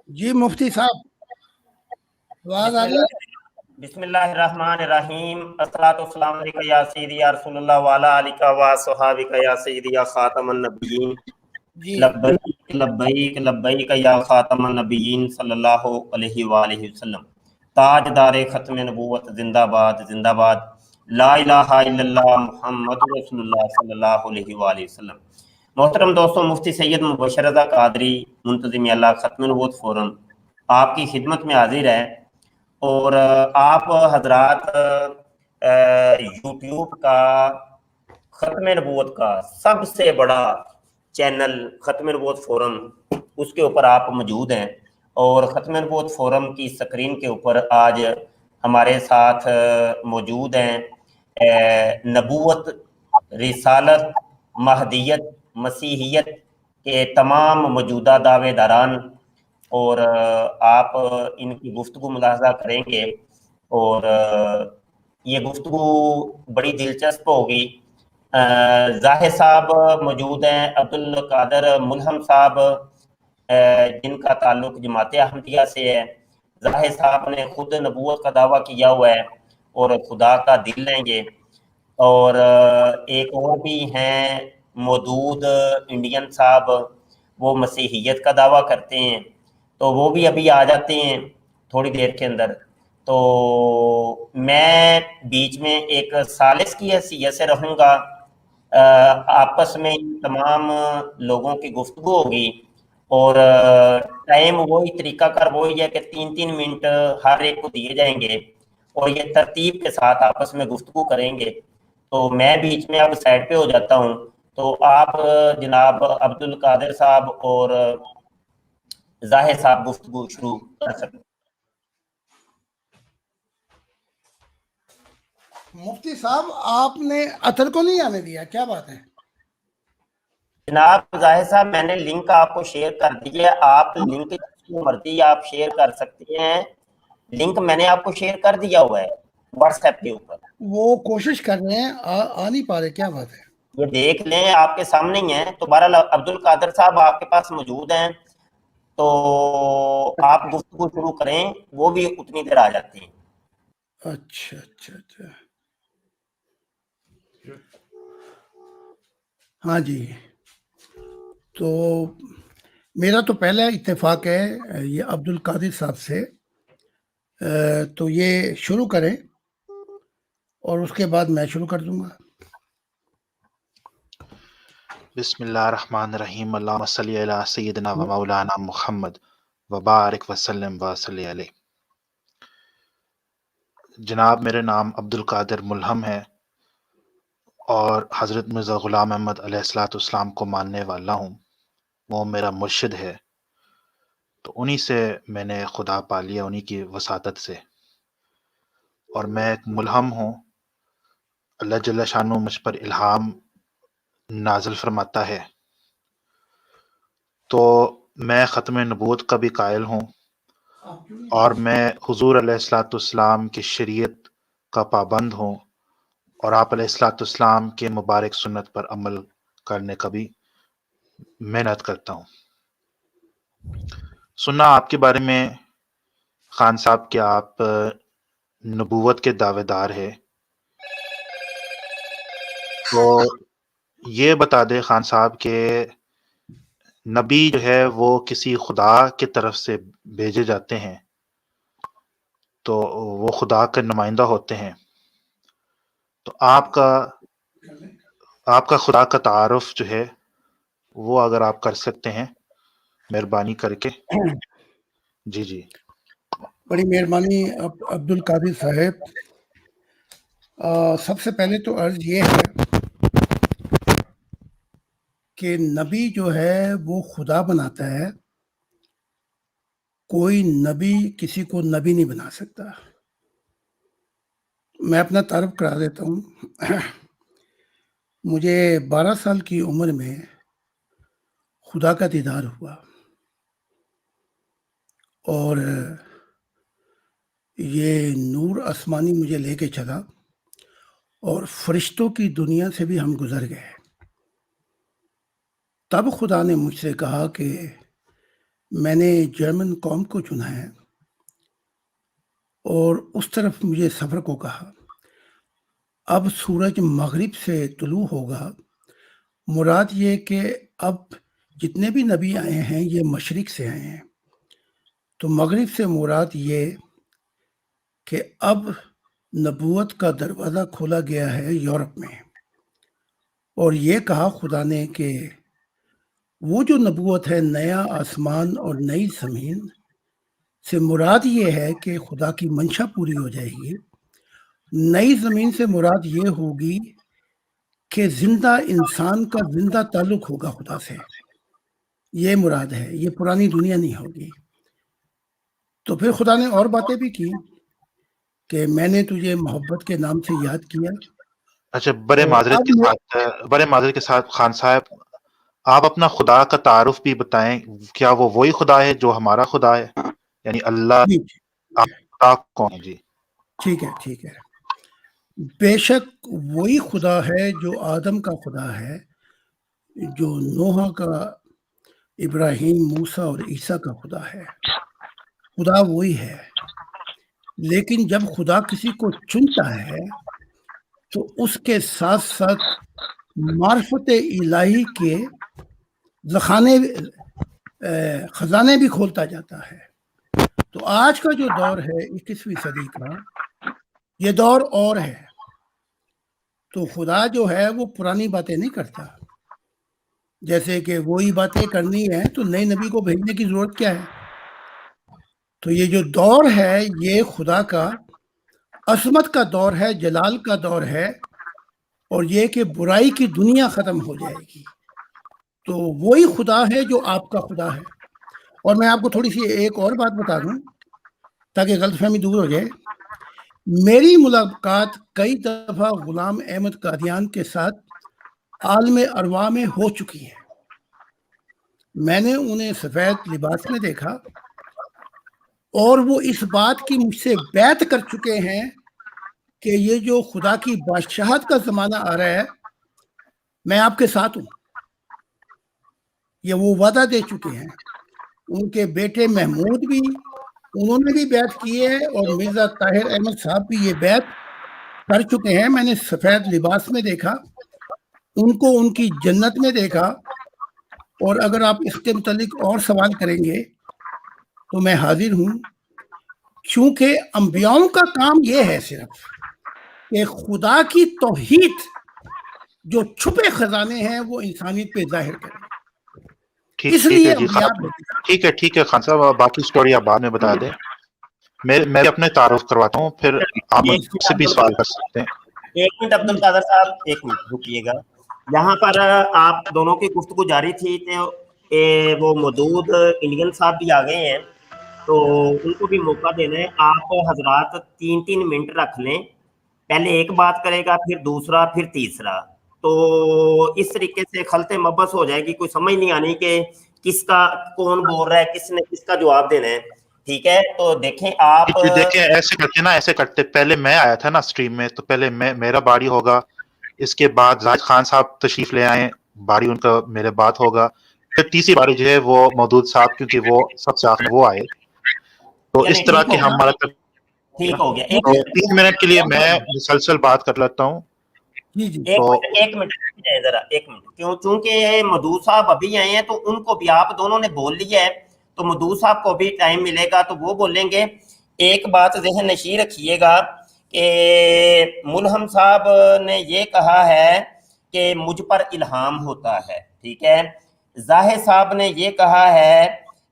جی مفتی صاحب آواز آ بسم رہی اللہ ہے؟ بسم اللہ الرحمن الرحیم الصلاۃ والسلام علیک یا سیدی یا رسول اللہ وعلی آلک و صحابک یا سیدی یا خاتم النبیین جی لبیک لبیک لبیک یا خاتم النبیین صلی اللہ علیہ وآلہ وسلم۔ تاجدار ختم نبوت زندہ باد زندہ باد، لا الہ الا اللہ محمد رسول اللہ صلی اللہ علیہ وآلہ وسلم۔ محترم دوستوں، مفتی سید مبشر رضا قادری منتظم اللہ ختم نبوت فورم آپ کی خدمت میں حاضر ہے، اور آپ حضرات یوٹیوب کا ختم نبوت کا سب سے بڑا چینل ختم نبوت فورم، اس کے اوپر آپ موجود ہیں، اور ختم نبوت فورم کی سکرین کے اوپر آج ہمارے ساتھ موجود ہیں نبوت، رسالت، مہدیت، مسیحیت کے تمام موجودہ دعوے داران، اور آپ ان کی گفتگو ملاحظہ کریں گے، اور یہ گفتگو بڑی دلچسپ ہوگی۔ ظاہر صاحب موجود ہیں، عبد القادر ملہم صاحب جن کا تعلق جماعت احمدیہ سے ہے۔ ظاہر صاحب نے خود نبوت کا دعویٰ کیا ہوا ہے اور خدا کا دل لیں گے، اور ایک اور بھی ہیں مودود انڈین صاحب، وہ مسیحیت کا دعویٰ کرتے ہیں، تو وہ بھی ابھی آ جاتے ہیں تھوڑی دیر کے اندر۔ تو میں بیچ میں ایک ثالث کی حیثیت سے رہوں گا، آپس میں تمام لوگوں کی گفتگو ہوگی، اور ٹائم وہی، طریقہ کار وہی ہے کہ 3 منٹ ہر ایک کو دیے جائیں گے، اور یہ ترتیب کے ساتھ آپس میں گفتگو کریں گے۔ تو میں بیچ میں اب سائڈ پہ ہو جاتا ہوں، تو آپ جناب عبد القادر صاحب اور ظاہر صاحب گفتگو شروع کر سکتے ہیں۔ مفتی صاحب آپ نے اطہر کو نہیں آنے دیا، کیا بات ہے؟ جناب ظاہر صاحب، میں نے لنک آپ کو شیئر کر دی ہے، آپ لنک جو مرضی آپ شیئر کر سکتے ہیں۔ لنک میں نے آپ کو شیئر کر دیا ہوا ہے واٹس ایپ کے اوپر، وہ کوشش کر رہے ہیں، آ نہیں پا رہے، کیا بات ہے؟ یہ دیکھ لیں، آپ کے سامنے ہی ہیں۔ تو بہرحال عبد القادر صاحب آپ کے پاس موجود ہیں، تو آپ گفتگو شروع کریں، وہ بھی اتنی دیر آ جاتے ہیں۔ اچھا اچھا اچھا، ہاں جی، تو میرا تو پہلا اتفاق ہے یہ عبد القادر صاحب سے، تو یہ شروع کریں اور اس کے بعد میں شروع کر دوں گا۔ بسم اللہ الرحمن الرحیم، اللہم صلی علی سیدنا و مولانا محمد وبارک وسلم وصلی علیہ۔ جناب، میرے نام عبد القادر ملہم ہے اور حضرت مرزا غلام احمد علیہ الصلوۃ والسلام کو ماننے والا ہوں، وہ میرا مرشد ہے، تو انہی سے میں نے خدا پا لیا، انہی کی وساطت سے، اور میں ایک ملہم ہوں۔ اللہ جل شانہ مجھ پر الہام نازل فرماتا ہے، تو میں ختم نبوت کا بھی قائل ہوں، اور میں حضور علیہ الصلوۃ والسلام کی شریعت کا پابند ہوں، اور آپ علیہ الصلوۃ والسلام کے مبارک سنت پر عمل کرنے کا بھی محنت کرتا ہوں۔ سنا آپ کے بارے میں خان صاحب کہ آپ نبوت کے دعوے دار ہے، تو یہ بتا دے خان صاحب کہ نبی جو ہے وہ کسی خدا کی طرف سے بھیجے جاتے ہیں، تو وہ خدا کے نمائندہ ہوتے ہیں، تو آپ کا خدا کا تعارف جو ہے وہ اگر آپ کر سکتے ہیں مہربانی کر کے۔ جی بڑی مہربانی عبد القادر صاحب۔ سب سے پہلے تو عرض یہ ہے کہ نبی جو ہے وہ خدا بناتا ہے، کوئی نبی کسی کو نبی نہیں بنا سکتا۔ میں اپنا تعارف کرا دیتا ہوں۔ مجھے 12 سال کی عمر میں خدا کا دیدار ہوا، اور یہ نور آسمانی مجھے لے کے چلا، اور فرشتوں کی دنیا سے بھی ہم گزر گئے۔ تب خدا نے مجھ سے کہا کہ میں نے جرمن قوم کو چنا ہے اور اس طرف مجھے سفر کو کہا۔ اب سورج مغرب سے طلوع ہوگا، مراد یہ کہ اب جتنے بھی نبی آئے ہیں یہ مشرق سے آئے ہیں، تو مغرب سے مراد یہ کہ اب نبوت کا دروازہ کھولا گیا ہے یورپ میں، اور یہ کہا خدا نے کہ وہ جو نبوت ہے نیا آسمان اور نئی زمین سے مراد یہ ہے کہ خدا کی منشا پوری ہو جائے گی۔ نئی زمین سے مراد یہ ہوگی کہ زندہ انسان کا زندہ تعلق ہوگا خدا سے، یہ مراد ہے، یہ پرانی دنیا نہیں ہوگی۔ تو پھر خدا نے اور باتیں بھی کی کہ میں نے تجھے محبت کے نام سے یاد کیا۔ اچھا، بڑے معذرت کے ساتھ خان صاحب، آپ اپنا خدا کا تعارف بھی بتائیں، کیا وہ وہی خدا ہے جو ہمارا خدا ہے؟ یعنی اللہ آپ کون ہے؟ جی ٹھیک ہے، بے شک وہی خدا ہے جو آدم کا خدا ہے، جو نوح کا، ابراہیم، موسیٰ اور عیسیٰ کا خدا ہے۔ خدا وہی ہے، لیکن جب خدا کسی کو چنتا ہے تو اس کے ساتھ ساتھ معرفت الہی کے خزانے بھی کھولتا جاتا ہے۔ تو آج کا جو دور ہے 21ویں صدی کا، یہ دور اور ہے۔ تو خدا جو ہے وہ پرانی باتیں نہیں کرتا، جیسے کہ وہی باتیں کرنی ہیں تو نئے نبی کو بھیجنے کی ضرورت کیا ہے؟ تو یہ جو دور ہے یہ خدا کا عظمت کا دور ہے، جلال کا دور ہے، اور یہ کہ برائی کی دنیا ختم ہو جائے گی۔ تو وہی خدا ہے جو آپ کا خدا ہے۔ اور میں آپ کو تھوڑی سی ایک اور بات بتا دوں تاکہ غلط فہمی دور ہو جائے۔ میری ملاقات کئی دفعہ غلام احمد قادیان کے ساتھ عالم ارواح میں ہو چکی ہے۔ میں نے انہیں سفید لباس میں دیکھا اور وہ اس بات کی مجھ سے بیعت کر چکے ہیں کہ یہ جو خدا کی بادشاہت کا زمانہ آ رہا ہے میں آپ کے ساتھ ہوں۔ یہ وہ وعدہ دے چکے ہیں۔ ان کے بیٹے محمود بھی، انہوں نے بھی بیعت کی ہے، اور مرزا طاہر احمد صاحب بھی یہ بیعت کر چکے ہیں۔ میں نے سفید لباس میں دیکھا، ان کو ان کی جنت میں دیکھا، اور اگر آپ اس کے متعلق اور سوال کریں گے تو میں حاضر ہوں، کیونکہ انبیاؤں کا کام یہ ہے صرف کہ خدا کی توحید جو چھپے خزانے ہیں وہ انسانیت پہ ظاہر کریں۔ اس لیے ٹھیک ہے خان صاحب، باقی سٹوری آپ بعد میں بتا دیں، میں بھی اپنے تعارف کرواتا ہوں، پھر آپ مجھ سے بھی سوال کر سکتے ہیں۔ ایک منٹ عبد القادر صاحب، ایک منٹ رکیے گا۔ یہاں پر آپ دونوں کی گفتگو جاری تھی تو وہ مودود انڈین صاحب بھی آ گئے ہیں، تو ان کو بھی موقع دینا ہے۔ آپ حضرات 3 منٹ رکھ لیں، پہلے ایک بات کرے گا، پھر دوسرا، پھر تیسرا، تو اس طریقے سے خلط مبس ہو جائے گی، کوئی سمجھ نہیں آنی کہ کس کا کون بول رہا ہے، کس نے کس کا جواب دینا ہے۔ ٹھیک ہے، تو دیکھیں آپ دیکھیں ایسے کرتے پہلے میں آیا تھا نا اسٹریم میں، تو پہلے میرا باری ہوگا، اس کے بعد زاہد خان صاحب تشریف لے آئیں، باری ان کا میرے بعد ہوگا، پھر تیسری باری جو ہے وہ مودود صاحب، کیونکہ وہ سب سے آخر وہ آئے، تو اس طرح کے ہمارا ٹھیک ہو گیا۔ 3 منٹ کے لیے میں مسلسل بات کر لیتا ہوں۔ ایک منٹ ذرا، ایک منٹ، چونکہ مودود صاحب ابھی آئے ہیں تو ان کو بھی آپ دونوں نے بول لیا ہے، تو مودود صاحب کو بھی ٹائم ملے گا تو وہ بولیں گے۔ ایک بات ذہن نشین رکھیے گا کہ ملہم صاحب نے یہ کہا ہے کہ مجھ پر الہام ہوتا ہے، ٹھیک ہے۔ زاہد صاحب نے یہ کہا ہے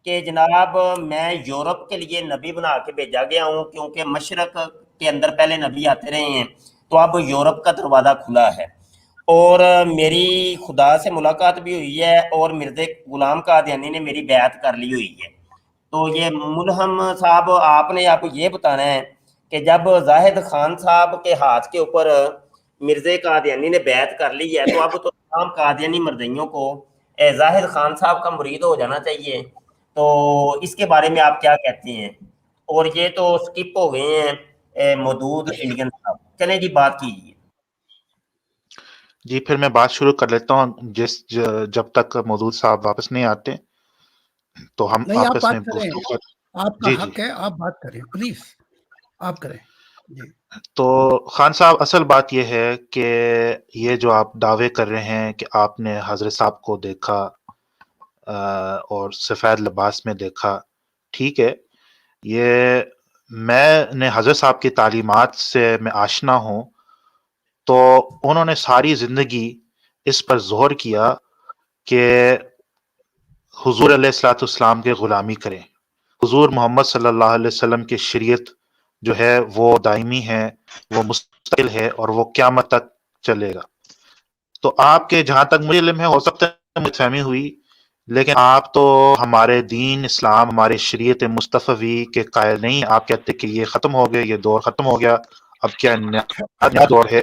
کہ جناب میں یورپ کے لیے نبی بنا کے بھیجا گیا ہوں، کیونکہ مشرق کے اندر پہلے نبی آتے رہے ہیں، تو اب یورپ کا دروازہ کھلا ہے، اور میری خدا سے ملاقات بھی ہوئی ہے، اور مرزا غلام قادیانی نے میری بیعت کر لی ہوئی ہے۔ تو یہ ملہم صاحب آپ نے آپ کو یہ بتانا ہے کہ جب زاہد خان صاحب کے ہاتھ کے اوپر مرزا قادیانی نے بیعت کر لی ہے، تو اب تو تمام قادیانی مردیوں کو زاہد خان صاحب کا مرید ہو جانا چاہیے۔ تو اس کے بارے میں آپ کیا کہتے ہیں؟ اور یہ تو سکپ ہو گئے ہیں مودود انڈین صاحب، چلیں جی بات کیجیے۔ جی پھر میں بات شروع کر لیتا ہوں جب تک مودود صاحب واپس نہیں آتے۔ تو ہم نہیں آپ آپس بات میں کریں, گفتگو آپ کا جی حق ہے, آپ بات کریں پلیز, آپ کریں جی. تو خان صاحب اصل بات یہ ہے کہ یہ جو آپ دعوے کر رہے ہیں کہ آپ نے حضرت صاحب کو دیکھا اور سفید لباس میں دیکھا, ٹھیک ہے, یہ میں نے حضرت صاحب کی تعلیمات سے میں آشنا ہوں, تو انہوں نے ساری زندگی اس پر زور کیا کہ حضور علیہ الصلوۃ والسلام کے غلامی کریں. حضور محمد صلی اللہ علیہ وسلم کی شریعت جو ہے وہ دائمی ہے, وہ مستقل ہے, اور وہ قیامت تک چلے گا. تو آپ کے جہاں تک مجھے علم ہے, ہو سکتا ہے مجھ فہمی ہوئی, لیکن آپ تو ہمارے دین اسلام, ہمارے شریعت مصطفی کے قائل نہیں. آپ کہتے کہ یہ ختم ہو گیا, یہ دور ختم ہو گیا, اب کیا نیا دور ہے.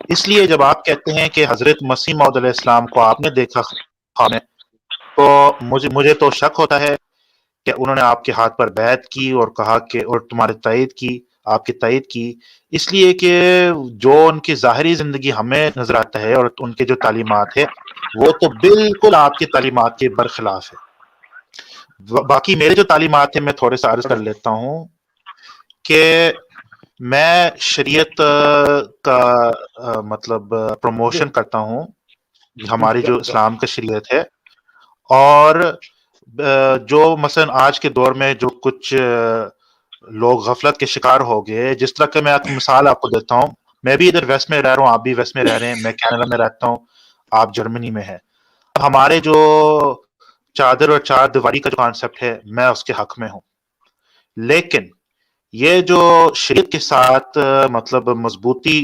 اس لیے جب آپ کہتے ہیں کہ حضرت مسیح موعود علیہ السلام کو آپ نے دیکھا خواب میں, تو مجھے تو شک ہوتا ہے کہ انہوں نے آپ کے ہاتھ پر بیعت کی اور کہا کہ, اور تمہارے تائید کی, آپ کی تائید کی, اس لیے کہ جو ان کی ظاہری زندگی ہمیں نظر آتا ہے اور ان کے جو تعلیمات ہے وہ تو بالکل آپ کی تعلیمات کے برخلاف ہے. باقی میرے جو تعلیمات ہیں میں تھوڑے سا عرض کر لیتا ہوں کہ میں شریعت کا مطلب پروموشن کرتا ہوں, ہماری جو اسلام کا شریعت ہے, اور جو مثلا آج کے دور میں جو کچھ لوگ غفلت کے شکار ہو گئے, جس طرح کہ میں ایک مثال آپ کو دیتا ہوں. میں بھی ادھر ویسٹ میں رہ رہا ہوں, آپ بھی ویسٹ میں رہ رہے ہیں, میں کینیڈا میں رہتا ہوں, آپ جرمنی میں ہیں. ہمارے جو چادر اور چار دیواری کا جو کانسیپٹ ہے, میں اس کے حق میں ہوں, لیکن یہ جو شریعت کے ساتھ مطلب مضبوطی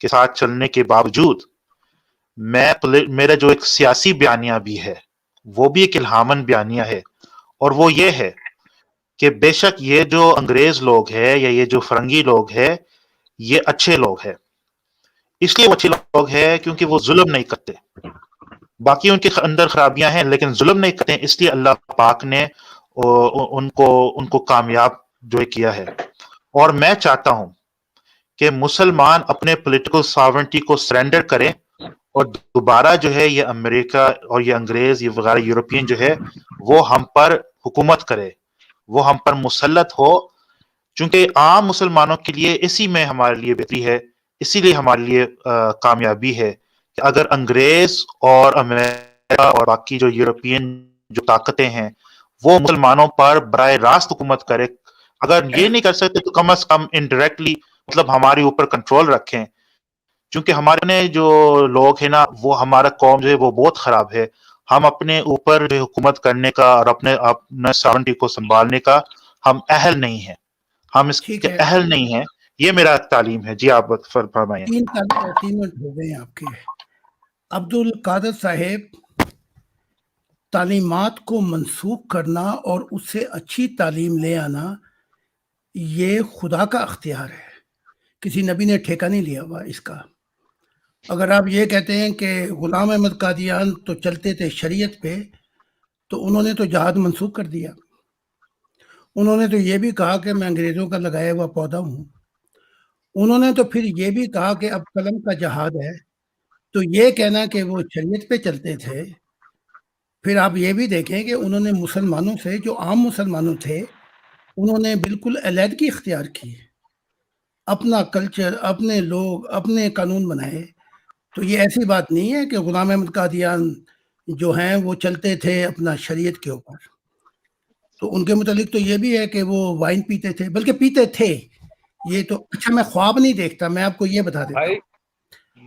کے ساتھ چلنے کے باوجود میرا جو ایک سیاسی بیانیہ بھی ہے وہ بھی ایک الہامن بیانیہ ہے, اور وہ یہ ہے کہ بے شک یہ جو انگریز لوگ ہیں یا یہ جو فرنگی لوگ ہیں یہ اچھے لوگ ہیں. اس لیے وہ اچھے لوگ ہیں کیونکہ وہ ظلم نہیں کرتے. باقی ان کے اندر خرابیاں ہیں لیکن ظلم نہیں کرتے, اس لیے اللہ پاک نے ان کو کامیاب جو ہے کیا ہے. اور میں چاہتا ہوں کہ مسلمان اپنے پولیٹیکل ساورنٹی کو سرنڈر کریں اور دوبارہ جو ہے یہ امریکہ اور یہ انگریز یہ وغیرہ یورپین جو ہے وہ ہم پر حکومت کرے, وہ ہم پر مسلط ہو, چونکہ عام مسلمانوں کے لیے اسی میں ہمارے لیے بہتری ہے, اسی لیے ہمارے لیے کامیابی ہے کہ اگر انگریز اور امریکہ اور باقی جو یورپین جو طاقتیں ہیں وہ مسلمانوں پر براہ راست حکومت کرے. اگر یہ نہیں کر سکتے تو کم از کم انڈائریکٹلی مطلب ہمارے اوپر کنٹرول رکھیں, کیونکہ ہمارے جو لوگ ہیں نا, وہ ہمارا قوم جو ہے وہ بہت خراب ہے. ہم اپنے اوپر حکومت کرنے کا اور اپنے ساورنٹی کو سنبھالنے کا ہم اہل نہیں ہیں, ہم اس ٹھیک کے ہے, اہل نہیں ہیں. یہ میرا تعلیم ہے. جی آپ فرمائیں. 3 منٹ ہو گئے ہیں آپ کے. عبد القادر صاحب, تعلیمات کو منسوخ کرنا اور اس سے اچھی تعلیم لے آنا یہ خدا کا اختیار ہے, کسی نبی نے ٹھیکہ نہیں لیا ہوا اس کا. اگر آپ یہ کہتے ہیں کہ غلام احمد قادیان تو چلتے تھے شریعت پہ, تو انہوں نے تو جہاد منسوخ کر دیا. انہوں نے تو یہ بھی کہا کہ میں انگریزوں کا لگایا ہوا پودا ہوں. انہوں نے تو پھر یہ بھی کہا کہ اب قلم کا جہاد ہے. تو یہ کہنا کہ وہ شریعت پہ چلتے تھے, پھر آپ یہ بھی دیکھیں کہ انہوں نے مسلمانوں سے, جو عام مسلمانوں تھے, انہوں نے بالکل علیحدگی اختیار کی, اپنا کلچر, اپنے لوگ, اپنے قانون بنائے. تو یہ ایسی بات نہیں ہے کہ غلام احمد قادیان جو ہیں وہ چلتے تھے اپنا شریعت کے اوپر. تو ان کے متعلق تو یہ بھی ہے کہ وہ وائن پیتے تھے, بلکہ پیتے تھے. یہ تو اچھا, میں خواب نہیں دیکھتا, میں آپ کو یہ بتا دیتا ہوں.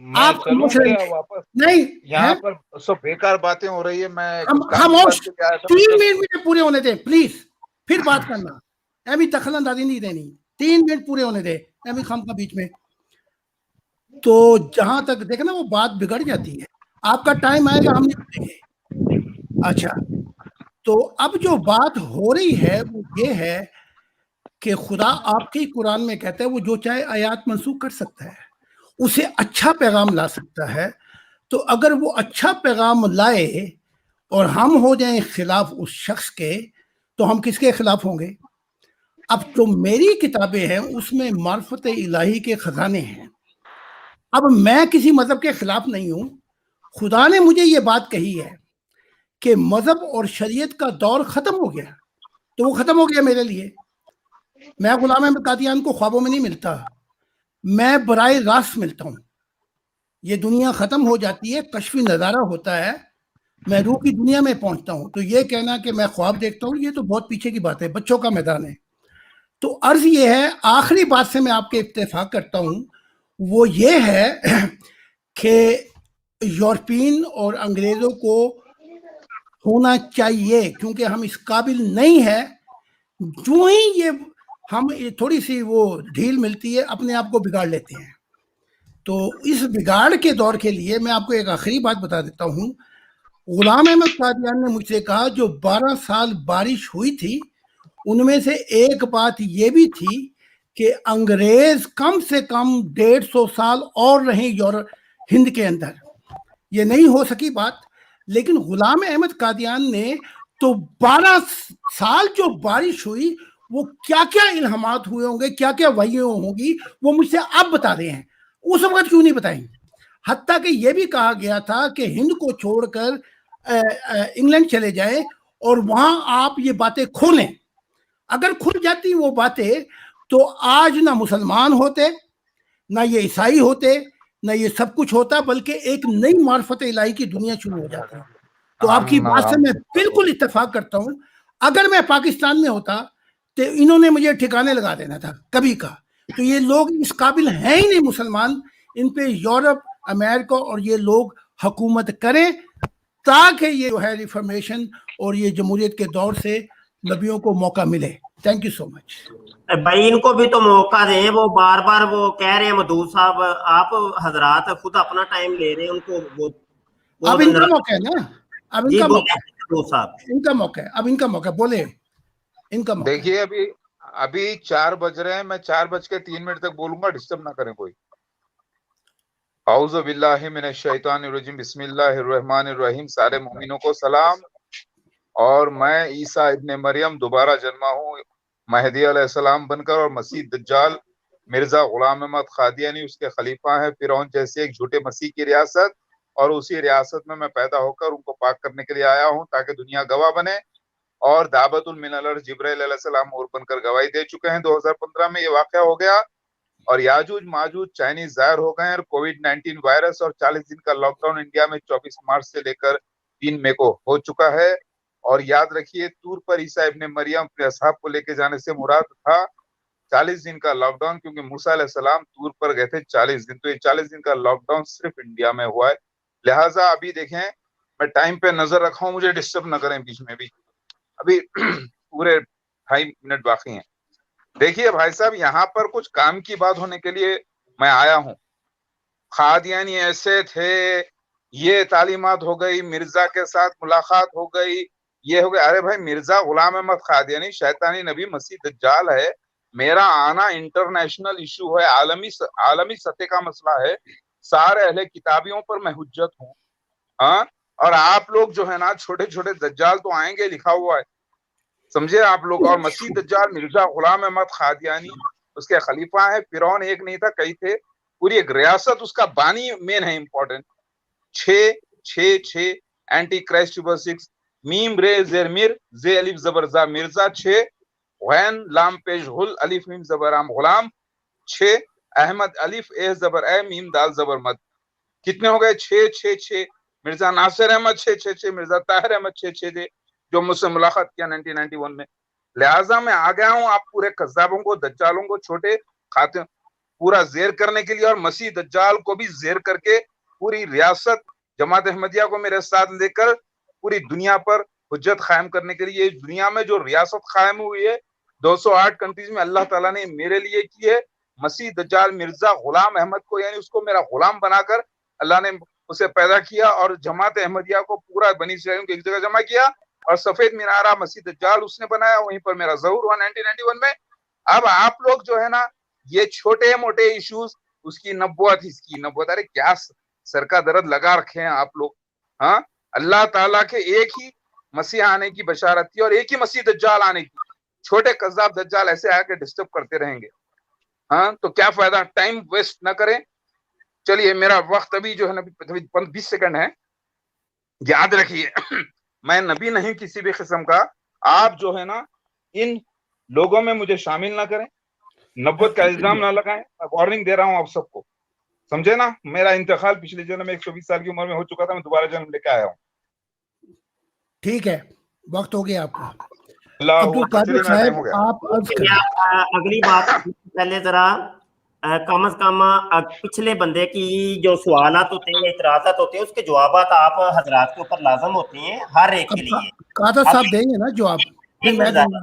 میں آپ چلوں خاموش رہیے. کیا واپس؟ نہیں, یہاں پر سب بیکار باتیں ہو رہی ہے. میں ہم کچھ کام کی خاموش, بات کر کے آیا تھا. 3 منٹ مجھے پورے ہونے دیں پلیز, پھر بات کرنا. ابھی دخل اندازی نہیں دینی, 3 منٹ پورے ہونے دے, ابھی خام کا بیچ میں. تو جہاں تک دیکھنا وہ بات بگڑ جاتی ہے. آپ کا ٹائم آئے گا, ہم نہیں بولیں گے. اچھا, تو اب جو بات ہو رہی ہے وہ یہ ہے کہ خدا آپ کے قرآن میں کہتا ہے وہ جو چاہے آیات منسوخ کر سکتا ہے, اسے اچھا پیغام لا سکتا ہے. تو اگر وہ اچھا پیغام لائے اور ہم ہو جائیں خلاف اس شخص کے, تو ہم کس کے خلاف ہوں گے؟ اب جو میری کتابیں ہیں اس میں معرفت الہی کے خزانے ہیں. اب میں کسی مذہب کے خلاف نہیں ہوں. خدا نے مجھے یہ بات کہی ہے کہ مذہب اور شریعت کا دور ختم ہو گیا، تو وہ ختم ہو گیا میرے لیے. میں غلام احمد قادیان کو خوابوں میں نہیں ملتا، میں براہ راست ملتا ہوں. یہ دنیا ختم ہو جاتی ہے، کشفی نظارہ ہوتا ہے، میں روح کی دنیا میں پہنچتا ہوں. تو یہ کہنا کہ میں خواب دیکھتا ہوں، یہ تو بہت پیچھے کی بات ہے، بچوں کا میدان ہے. تو عرض یہ ہے، آخری بات سے میں آپ کے اتفاق کرتا ہوں، وہ یہ ہے کہ یورپین اور انگریزوں کو ہونا چاہیے، کیونکہ ہم اس قابل نہیں ہیں. جو ہی یہ ہم تھوڑی سی وہ ڈھیل ملتی ہے، اپنے آپ کو بگاڑ لیتے ہیں. تو اس بگاڑ کے دور کے لیے میں آپ کو ایک آخری بات بتا دیتا ہوں. غلام احمد قادیان نے مجھ سے کہا جو 12 سال بارش ہوئی تھی، ان میں سے ایک بات یہ بھی تھی کہ انگریز کم سے کم 150 سال اور رہیں ہند کے اندر. یہ نہیں ہو سکی بات، لیکن غلام احمد قادیان نے تو 12 سال جو بارش ہوئی، وہ کیا کیا الہامات ہوئے ہوں گے، کیا کیا وحییں ہوں گی، وہ مجھ سے اب بتا رہے ہیں. اس وقت کیوں نہیں بتائیں؟ حتیٰ کہ یہ بھی کہا گیا تھا کہ ہند کو چھوڑ کر انگلینڈ چلے جائیں اور وہاں آپ یہ باتیں کھولیں. اگر کھل جاتی وہ باتیں تو آج نہ مسلمان ہوتے، نہ یہ عیسائی ہوتے، نہ یہ سب کچھ ہوتا، بلکہ ایک نئی معرفت الہی کی دنیا شروع ہو جاتی. تو آپ کی بات سے میں بالکل اتفاق کرتا ہوں. اگر میں پاکستان میں ہوتا تو انہوں نے مجھے ٹھکانے لگا دینا تھا کبھی کا. تو یہ لوگ اس قابل ہیں ہی نہیں مسلمان، ان پہ یورپ، امریکہ اور یہ لوگ حکومت کریں تاکہ یہ جو ہے ریفارمیشن اور یہ جمہوریت کے دور سے نبیوں کو موقع ملے. تھینک یو سو مچ. بھائی ان کو بھی تو موقع دیں، وہ بار بار وہ کہہ رہے ہیں مدعو صاحب، آپ حضرات خود اپنا ٹائم لے رہے ہیں، ان کو اب ان کا موقع ہے نا، اب ان جی کا بولے موقع ہے، مدعو صاحب. ان کا موقع ہے، اب ان کا موقع بولے، ان کا موقع ہے. دیکھیے ابھی 4 بج رہے ہیں، میں 4:03 تک بولوں گا، ڈسٹرب نہ کریں کوئی. اعوذ باللہ من الشیطان الرجیم، بسم اللہ الرحمن الرحیم. سارے مومنوں کو سلام. اور میں عیسیٰ ابن مریم دوبارہ جنما ہوں مہدی علیہ السلام بن کر، اور مسیح دجال مرزا غلام احمد قادیانی اس کے خلیفہ ہیں. فرعون جیسے ایک جھوٹے مسیح کی ریاست، اور اسی ریاست میں پیدا ہو کر ان کو پاک کرنے کے لیے آیا ہوں تاکہ دنیا گواہ بنے. اور دعوت من الارض جبرائیل علیہ السلام اور بن کر گواہی دے چکے ہیں. 2015 میں یہ واقعہ ہو گیا، اور یاجوج ماجوج چائنیز ظاہر ہو گئے ہیں، اور کووڈ-19 وائرس اور 40 دن کا لاک ڈاؤن انڈیا میں 24 مارچ سے لے کر 3 مئی کو ہو چکا ہے. اور یاد رکھیے، طور پر عیسیٰ ابن مریم اپنے اصحاب کو لے کے جانے سے مراد تھا 40 دن کا لاک ڈاؤن، کیونکہ موسیٰ علیہ السلام طور پر گئے تھے 40 دن. تو یہ 40 دن کا لاک ڈاؤن صرف انڈیا میں ہوا ہے. لہٰذا ابھی دیکھیں، میں ٹائم پہ نظر رکھا ہوں، مجھے ڈسٹرب نہ کریں بیچ میں بھی. ابھی پورے 2.5 منٹ باقی ہیں. دیکھیے بھائی صاحب، یہاں پر کچھ کام کی بات ہونے کے لیے میں آیا ہوں. قادیانی ایسے تھے، یہ تعلیمات ہو گئی، مرزا کے ساتھ ملاقات ہو گئی، یہ ہو گیا. ارے بھائی، مرزا غلام احمد قادیانی شیطانی نبی مسیح دجال ہے. میرا آنا انٹرنیشنل ایشو ہے، عالمی سطح کا مسئلہ ہے. سارے اہل کتابیوں پر میں حجت ہوں. ہاں، اور آپ لوگ جو ہے نا، چھوٹے چھوٹے دجال تو آئیں گے، لکھا ہوا ہے، سمجھے آپ لوگ. اور مسیح دجال مرزا غلام احمد قادیانی اس کے خلیفہ ہے. فرعون ایک نہیں تھا، کئی تھے. پوری ایک ریاست اس کا بانی مین ہے، امپورٹنٹ. 6 اینٹی کرائسٹ سپر 6 میم رے زیر میر زے الف زبر زا مرزا. 6 غین لام پیش غل الف میم زبر عام غلام. 6 احمد الف اے زبر اے میم دال زبر مد. کتنے ہو گئے؟ 6 مرزا ناصر احمد 6 مرزا طاہر احمد 6 جو مجھ سے ملاقات کیا 1991 میں. لہٰذا میں آ گیا ہوں آپ پورے قذابوں کو، دجالوں کو چھوٹے خاتم پورا زیر کرنے کے لیے، اور مسیح دجال کو بھی زیر کر کے پوری ریاست جماعت احمدیہ کو میرے ساتھ لے کر پوری دنیا پر حجت قائم کرنے کے لیے. دنیا میں جو ریاست قائم ہوئی ہے 208 کنٹریز میں، اللہ تعالیٰ نے میرے لیے کی ہے. مسیح دجال مرزا غلام احمد کو، یعنی اس کو میرا غلام بنا کر اللہ نے اسے پیدا کیا، اور جماعت احمدیہ کو پورا بنی اسرائیل کی ایک جگہ جمع کیا، اور سفید مینارہ مسیح دجال اس نے بنایا، وہیں پر میرا ظہور ہوا 1991 میں. اب آپ لوگ جو ہے نا، یہ چھوٹے موٹے ایشوز، اس کی نبوت، اس کی نبوت، ارے کیا سر کا درد لگا رکھے ہیں آپ لوگ. ہاں، اللہ تعالیٰ کے ایک ہی مسیح آنے کی بشارت تھی، اور ایک ہی مسیح دجال آنے کی. چھوٹے قذاب دجال ایسے آ کے ڈسٹرب کرتے رہیں گے. ہاں، تو کیا فائدہ، ٹائم ویسٹ نہ کریں. چلیے، میرا وقت ابھی جو ہے نا 20 سیکنڈ ہے. یاد رکھیے، میں نبی نہیں کسی بھی قسم کا. آپ جو ہے نا ان لوگوں میں مجھے شامل نہ کریں, نبوت کا الزام نہ لگائیں. میں وارننگ دے رہا ہوں آپ سب کو, سمجھے نا. میرا انتقال پچھلے جنم میں 120 سال کی عمر میں ہو چکا تھا, میں دوبارہ جنم لے کے آیا ہوں. ٹھیک ہے, وقت ہو گیا آپ کا. اللہ عبد القادر میرا ٹائم صاحب ہو گیا. آپ عرض کریں. اگلی بات پہلے ذرا کم از کم پچھلے بندے کی جو سوالات ہوتے ہیں, اعتراضات ہوتے ہیں, اس کے جوابات آپ حضرات کے اوپر لازم ہوتے ہیں ہر ایک کے اب لیے. قادر اب صاحب دیں گے نا جواب, پھر ایک میں منٹ دوں گا.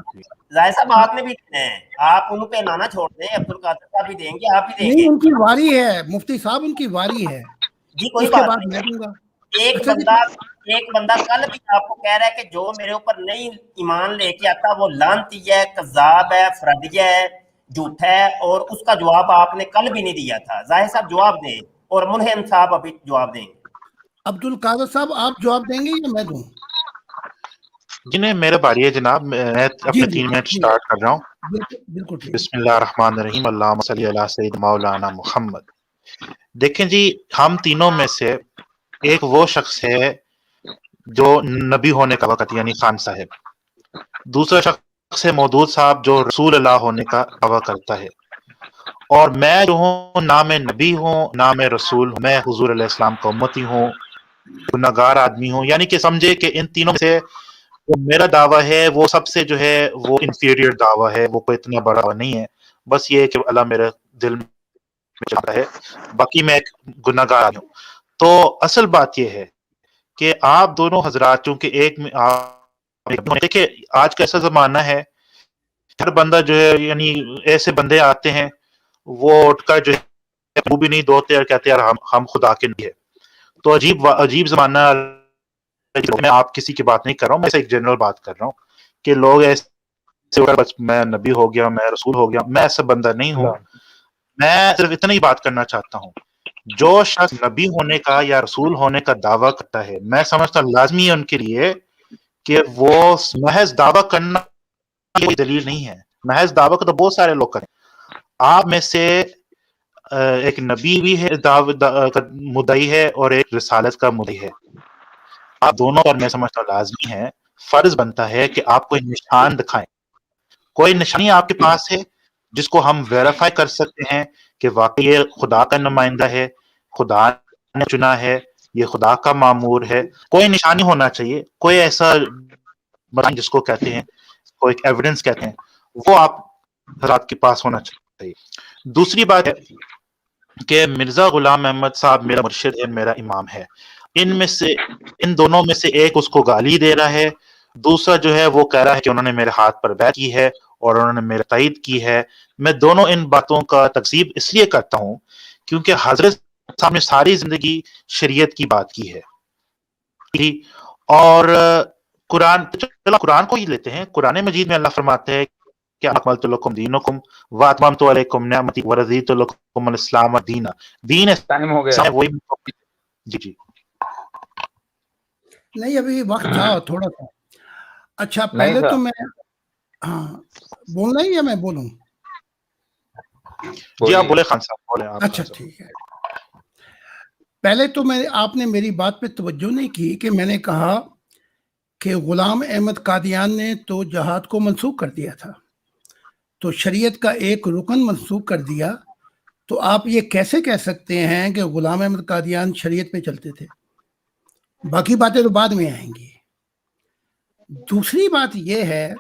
ظاہر صاحب آپ نے بھی دینا ہے, آپ ان پہ لانا چھوڑ دیں. عبد القادر صاحب بھی دیں گے, آپ بھی دیں نہیں, گے. ان کی واری ہے مفتی صاحب, ان کی واری ہے, جی کوئی اس کے بات بعد نہیں. میں دوں گا. ایک اچھا جی, بندہ کل بھی آپ کو کہہ رہا ہے کہ جو میرے اوپر نہیں ایمان لے کے آتا وہ لعنتی ہے, کذاب ہے, فردیہ ہے, جھوٹا ہے, اور اس کا جواب آپ نے کل بھی نہیں دیا تھا. ظاہر صاحب جواب دیں, اور منہم صاحب ابھی جواب دیں گے. عبد القادر صاحب آپ جواب دیں گے یا میں دوں؟ جی نہیں, میرے باری ہے جناب, میں جی اپنے جی 3 منٹ جی, سٹارٹ کر رہا ہوں. بالکل بالکل ٹھیک. بسم اللہ الرحمن الرحیم, اللہم صلی علی سید مولانا محمد. دیکھیں جی, ہم تینوں میں سے ایک وہ شخص ہے جو نبی ہونے کا وقت یعنی خان صاحب, دوسرا شخص ہے مودود صاحب جو رسول اللہ ہونے کا دعویٰ کرتا ہے, اور میں جو ہوں نہ میں نبی ہوں نہ میں رسول ہوں, میں حضور علیہ السلام کا امتی ہوں, گناہگار آدمی ہوں. یعنی کہ سمجھے کہ ان تینوں میں سے جو میرا دعویٰ ہے وہ سب سے جو ہے وہ انفیریئر دعویٰ ہے, وہ کوئی اتنا بڑا نہیں ہے. بس یہ ہے کہ اللہ میرے دل میں چاہتا ہے, باقی میں ایک گناہگار آدمی ہوں. تو اصل بات یہ ہے کہ آپ دونوں حضرات چونکہ ایک میں دیکھیں, آج کا ایسا زمانہ ہے, ہر بندہ جو ہے یعنی ایسے بندے آتے ہیں وہ اٹھ کر جو ہے منہ بھی نہیں دھوتے اور کہتے ہیں یار ہم خدا کے نہیں ہے. تو عجیب زمانہ. میں آپ کسی کی بات نہیں کر رہا ہوں, میں ایک جنرل بات کر رہا ہوں کہ لوگ ایسے بس میں نبی ہو گیا, میں رسول ہو گیا. میں ایسا بندہ نہیں ہوں. میں صرف اتنا ہی بات کرنا چاہتا ہوں, جو شخص نبی ہونے کا یا رسول ہونے کا دعویٰ کرتا ہے, میں سمجھتا ہوں لازمی ہے ان کے لیے کہ وہ محض دعویٰ کرنا کوئی دلیل نہیں ہے. محض دعویٰ کا تو بہت سارے لوگ کریں. آپ میں سے ایک نبی بھی ہے مدعی ہے اور ایک رسالت کا مدعی ہے. آپ دونوں پر میں سمجھتا ہوں لازمی ہے, فرض بنتا ہے کہ آپ کوئی نشان دکھائیں. کوئی نشانی آپ کے پاس ہے جس کو ہم ویریفائی کر سکتے ہیں کہ واقعی یہ خدا کا نمائندہ ہے, خدا نے چنا ہے, یہ خدا کا مامور ہے. کوئی نشانی ہونا چاہیے, کوئی ایسا جس کو کہتے ہیں کوئی ایویڈنس کہتے ہیں, وہ آپ حضرات کے پاس ہونا چاہیے. دوسری بات ہے کہ مرزا غلام احمد صاحب میرا مرشد ہے, میرا امام ہے. ان دونوں میں سے ایک اس کو گالی دے رہا ہے, دوسرا جو ہے وہ کہہ رہا ہے کہ انہوں نے میرے ہاتھ پر بیعت کی ہے اور انہوں نے میرے تائید کی ہے. میں دونوں ان باتوں کا تکذیب اس لیے کرتا ہوں کیونکہ حضرت صاحب نے ساری زندگی شریعت کی بات کی ہے. اور قرآن کو ہی لیتے ہیں. قرآن مجید میں اللہ فرماتے ہیں کہ اکملت لکم دینکم واتممت علیکم نعمتی ورضیت لکم الاسلام دینا. دین ٹائم ہو گیا. وہی. جی نہیں, ابھی وقت تھا تھوڑا سا. اچھا, پہلے تو میں بولنا ہی یا میں بولوں؟ جی آپ بولے خان صاحب, بولے آپ. اچھا ٹھیک ہے. پہلے تو آپ نے میری بات پہ توجہ نہیں کی کہ میں نے کہا کہ غلام احمد قادیان نے تو جہاد کو منسوخ کر دیا تھا, تو شریعت کا ایک رکن منسوخ کر دیا. تو آپ یہ کیسے کہہ سکتے ہیں کہ غلام احمد قادیان شریعت پہ چلتے تھے؟ باقی باتیں تو بعد میں آئیں گی. دوسری بات یہ ہے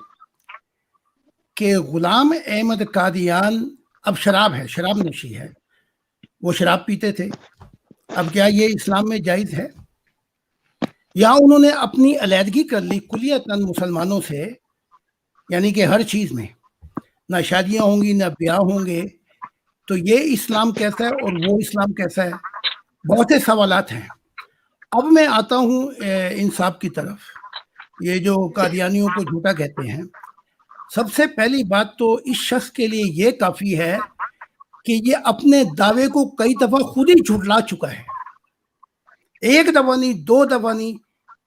کہ غلام احمد قادیان اب شراب ہے, شراب نوشی ہے, وہ شراب پیتے تھے. اب کیا یہ اسلام میں جائز ہے؟ یا انہوں نے اپنی علیحدگی کر لی کلیتاً مسلمانوں سے, یعنی کہ ہر چیز میں نہ شادیاں ہوں گی نہ بیاہ ہوں گے. تو یہ اسلام کیسا ہے اور وہ اسلام کیسا ہے؟ بہت سے سوالات ہیں. اب میں آتا ہوں انصاف کی طرف. یہ جو قادیانیوں کو جھوٹا کہتے ہیں, سب سے پہلی بات تو اس شخص کے لیے یہ کافی ہے کہ یہ اپنے دعوے کو کئی دفعہ خود ہی جھٹلا چکا ہے. ایک دفعہ نہیں, دو دفعہ نہیں,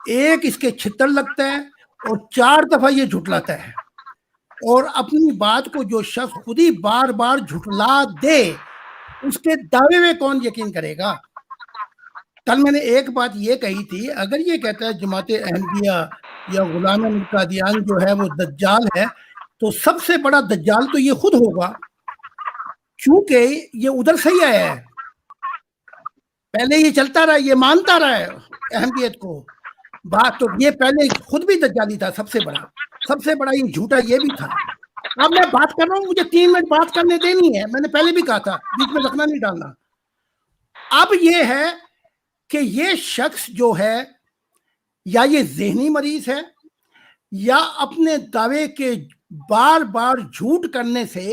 ایک اس کے چھتر لگتا ہے اور 4 دفعہ یہ جھٹلاتا ہے. اور اپنی بات کو جو شخص خود ہی بار بار جھٹلا دے, اس کے دعوے میں کون یقین کرے گا؟ کل میں نے ایک بات یہ کہی تھی، اگر یہ کہتا ہے جماعت احمدیہ یا غلام احمد قادیان جو ہے وہ دجال ہے، تو سب سے بڑا دجال تو یہ خود ہوگا، کیونکہ یہ ادھر سے ہی آیا ہے، پہلے یہ چلتا رہا، یہ مانتا رہا ہے احمدیت کو، بات تو یہ پہلے خود بھی دجالی تھا، سب سے بڑا یہ جھوٹا یہ بھی تھا۔ اب میں بات کر رہا ہوں، مجھے 3 منٹ بات کرنے دینی ہے، میں نے پہلے بھی کہا تھا، بیچ میں رکھنا نہیں ڈالنا۔ اب یہ ہے کہ یہ شخص جو ہے یا یہ ذہنی مریض ہے، یا اپنے دعوے کے بار بار جھوٹ کرنے سے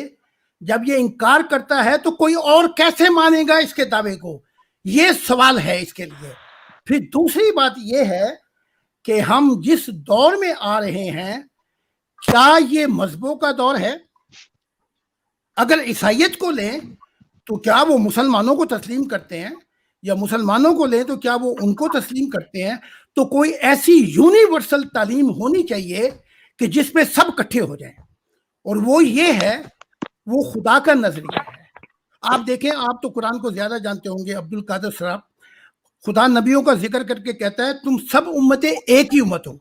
جب یہ انکار کرتا ہے تو کوئی اور کیسے مانے گا اس کے دعوے کو، یہ سوال ہے اس کے لیے۔ پھر دوسری بات یہ ہے کہ ہم جس دور میں آ رہے ہیں، کیا یہ مذہبوں کا دور ہے؟ اگر عیسائیت کو لیں تو کیا وہ مسلمانوں کو تسلیم کرتے ہیں، یا مسلمانوں کو لیں تو کیا وہ ان کو تسلیم کرتے ہیں؟ تو کوئی ایسی یونیورسل تعلیم ہونی چاہیے کہ جس پہ سب اکٹھے ہو جائیں، اور وہ یہ ہے، وہ خدا کا نظریہ ہے۔ آپ دیکھیں، آپ تو قرآن کو زیادہ جانتے ہوں گے عبد القادر صاحب، خدا نبیوں کا ذکر کر کے کہتا ہے تم سب امتیں ایک ہی امت ہو۔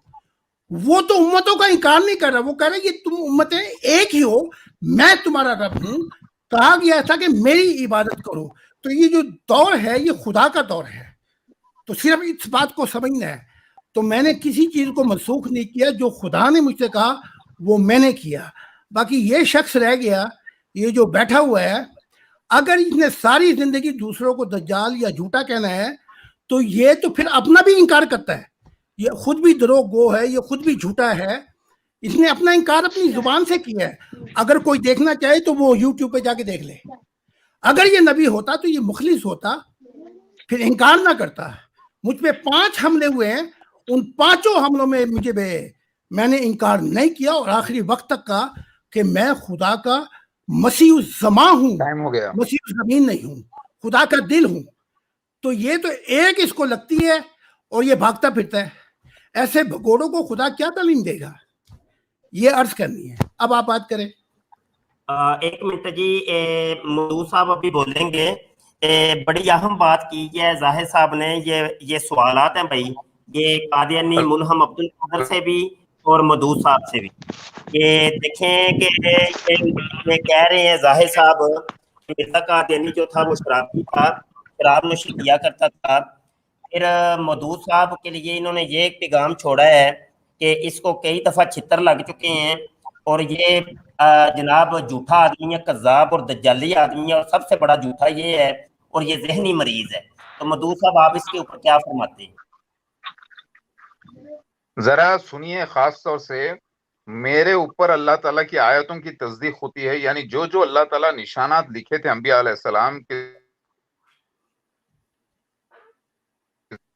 وہ تو امتوں کا انکار نہیں کر رہا، وہ کہہ رہا ہے کہ تم امتیں ایک ہی ہو، میں تمہارا رب ہوں، کہا گیا تھا کہ میری عبادت کرو۔ تو یہ جو دور ہے یہ خدا کا دور ہے، تو صرف اس بات کو سمجھنا ہے۔ تو میں نے کسی چیز کو منسوخ نہیں کیا، جو خدا نے مجھ سے کہا وہ میں نے کیا۔ باقی یہ شخص رہ گیا، یہ جو بیٹھا ہوا ہے، اگر اس نے ساری زندگی دوسروں کو دجال یا جھوٹا کہنا ہے تو یہ تو پھر اپنا بھی انکار کرتا ہے، یہ خود بھی دروغ گو ہے، یہ خود بھی جھوٹا ہے، اس نے اپنا انکار اپنی زبان سے کیا ہے۔ اگر کوئی دیکھنا چاہے تو وہ یوٹیوب پہ جا کے دیکھ لے۔ اگر یہ نبی ہوتا تو یہ مخلص ہوتا، پھر انکار نہ کرتا۔ مجھ پہ 5 حملے ہوئے ہیں، ان 5 حملوں میں میں نے انکار نہیں کیا، اور آخری وقت تک کہا کہ میں خدا کا مسیح الزمان ہوں، ٹائم ہو گیا۔ مسیح الزمین نہیں ہوں، خدا کا دل ہوں۔ تو یہ تو ایک اس کو لگتی ہے اور یہ بھاگتا پھرتا ہے، ایسے بھگوڑوں کو خدا کیا تعلیم دے گا؟ یہ عرض کرنی ہے۔ اب آپ بات کریں۔ 1 منٹ جی، مودود صاحب ابھی بولیں گے۔ بڑی اہم بات کی ہے ظاہر صاحب نے، یہ سوالات ہیں بھائی، یہ قادیانی ملہم عبد القادر سے بھی اور مودود صاحب سے بھی۔ یہ دیکھیں کہ یہ کہہ رہے ہیں ظاہر صاحب مرزا قادیانی جو تھا وہ شرابی تھا، شراب نوشی کیا کرتا تھا۔ پھر مودود صاحب کے لیے انہوں نے یہ ایک پیغام چھوڑا ہے کہ اس کو کئی دفعہ چھتر لگ چکے ہیں، اور یہ جناب جھوٹا آدمی ہے، کذاب اور دجالی آدمی ہے، اور سب سے بڑا جھوٹا یہ ہے، اور یہ ذہنی مریض ہے۔ تو مودود صاحب آپ اس کے اوپر کیا فرماتے ہیں؟ ذرا سنیے، خاص طور سے میرے اوپر اللہ تعالیٰ کی آیتوں کی تصدیق ہوتی ہے، یعنی جو اللہ تعالیٰ نشانات لکھے تھے انبیاء علیہ السلام کے،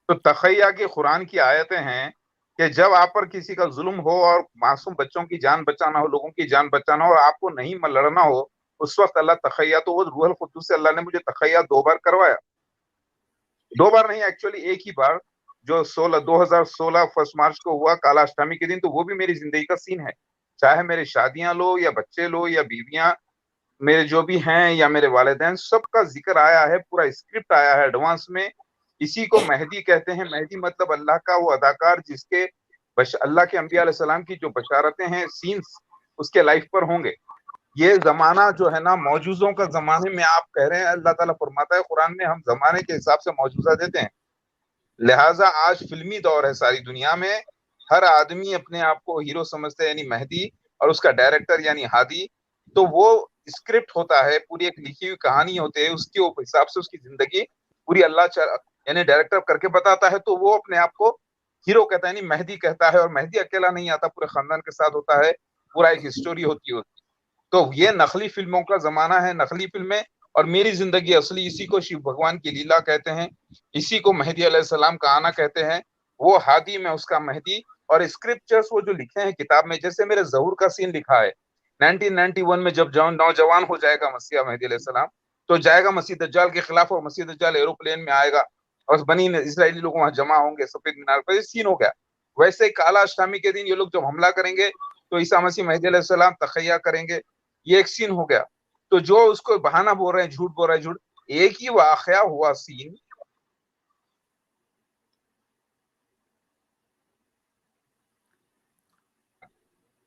تو تخیہ کی قرآن کی آیتیں ہیں کہ جب آپ پر کسی کا ظلم ہو اور معصوم بچوں کی جان بچانا ہو، لوگوں کی جان بچانا ہو، اور آپ کو نہیں لڑنا ہو، اس وقت اللہ تخیہ، تو وہ روح القدس سے اللہ نے مجھے تخیہ 2 بار کروایا، 2 بار نہیں، ایکچولی ایک ہی بار، جو 2016 1 مارچ کو ہوا کالا اشٹمی کے دن۔ تو وہ بھی میری زندگی کا سین ہے، چاہے میری شادیاں لو یا بچے لو یا بیویاں میرے جو بھی ہیں یا میرے والدین، سب کا ذکر آیا ہے، پورا اسکرپٹ آیا ہے ایڈوانس میں۔ اسی کو مہدی کہتے ہیں۔ مہدی مطلب اللہ کا وہ اداکار جس کے اللہ کے انبیاء علیہ السلام کی جو بشارتیں ہیں، سینز اس کے لائف پر ہوں گے۔ یہ زمانہ جو ہے نا، موجوزوں کا زمانے میں آپ کہہ رہے ہیں، اللہ تعالیٰ فرماتا ہے قرآن میں ہم زمانے کے حساب سے موجوزہ دیتے ہیں، لہٰذا آج فلمی دور ہے ساری دنیا میں، ہر آدمی اپنے آپ کو ہیرو سمجھتا ہے، یعنی مہدی، اور اس کا ڈائریکٹر یعنی ہادی۔ تو وہ اسکرپٹ ہوتا ہے، پوری ایک لکھی ہوئی کہانی ہوتی ہے، اس کے حساب سے اس کی زندگی پوری اللہ یعنی ڈائریکٹر کر کے بتاتا ہے، تو وہ اپنے آپ کو ہیرو کہتا ہے، یعنی مہدی کہتا ہے۔ اور مہدی اکیلا نہیں آتا، پورے خاندان کے ساتھ ہوتا ہے، پورا ایک ہسٹوری ہوتی ہے۔ تو یہ نقلی فلموں کا زمانہ ہے، نقلی فلمیں، اور میری زندگی اصلی، اسی کو شیو بھگوان کی لیلا کہتے ہیں، اسی کو مہدی علیہ السلام کا آنا کہتے ہیں۔ وہ ہادی، میں اس کا مہدی۔ اور اسکرپچرز وہ جو لکھے ہیں کتاب میں، جیسے میرے ظہور کا سین لکھا ہے 1991 میں، جب نوجوان ہو جائے گا مسیح مہدی علیہ السلام، تو جائے گا مسیح دجال کے خلاف، اور مسیح دجال ایروپلین میں آئے گا، اور بنی اسرائیلی لوگ وہاں جمع ہوں گے سفید مینار پر۔ یہ سین ہو گیا۔ ویسے ہی کالا اشٹمی کے دن یہ لوگ جب حملہ کریں گے تو عیسیٰ مسیح مہدی علیہ السلام تخیہ کریں گے، یہ ایک سین ہو گیا۔ تو جو اس کو بہانہ بول رہے ہیں، جھوٹ بول رہے ہیں، جھوٹ، ایک ہی واقعہ ہوا سین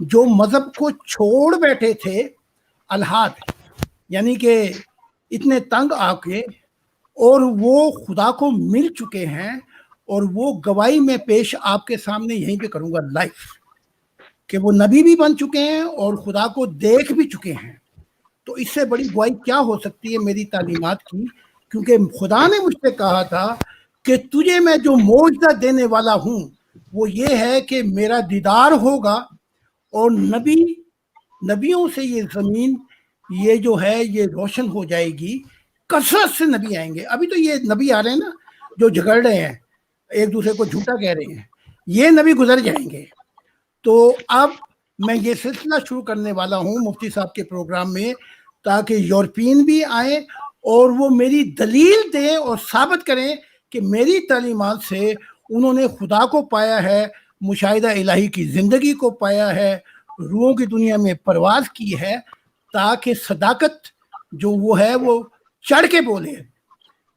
جو مذہب کو چھوڑ بیٹھے تھے الحاد، یعنی کہ اتنے تنگ آ کے، اور وہ خدا کو مل چکے ہیں، اور وہ گواہی میں پیش آپ کے سامنے یہیں پہ کروں گا لائف، کہ وہ نبی بھی بن چکے ہیں اور خدا کو دیکھ بھی چکے ہیں. تو اس سے بڑی گواہی کیا ہو سکتی ہے میری تعلیمات کی؟ کیونکہ خدا نے مجھ سے کہا تھا کہ تجھے میں جو معجزہ دینے والا ہوں وہ یہ ہے کہ میرا دیدار ہوگا، اور نبیوں سے یہ زمین یہ جو ہے یہ روشن ہو جائے گی. کثرت سے نبی آئیں گے. ابھی تو یہ نبی آ رہے ہیں نا جو جھگڑ رہے ہیں، ایک دوسرے کو جھوٹا کہہ رہے ہیں، یہ نبی گزر جائیں گے. تو اب میں یہ سلسلہ شروع کرنے والا ہوں مفتی صاحب کے پروگرام میں، تاکہ یورپین بھی آئیں اور وہ میری دلیل دیں اور ثابت کریں کہ میری تعلیمات سے انہوں نے خدا کو پایا ہے، مشاہدہ الہی کی زندگی کو پایا ہے، روحوں کی دنیا میں پرواز کی ہے، تاکہ صداقت جو وہ ہے وہ چڑھ کے بولے.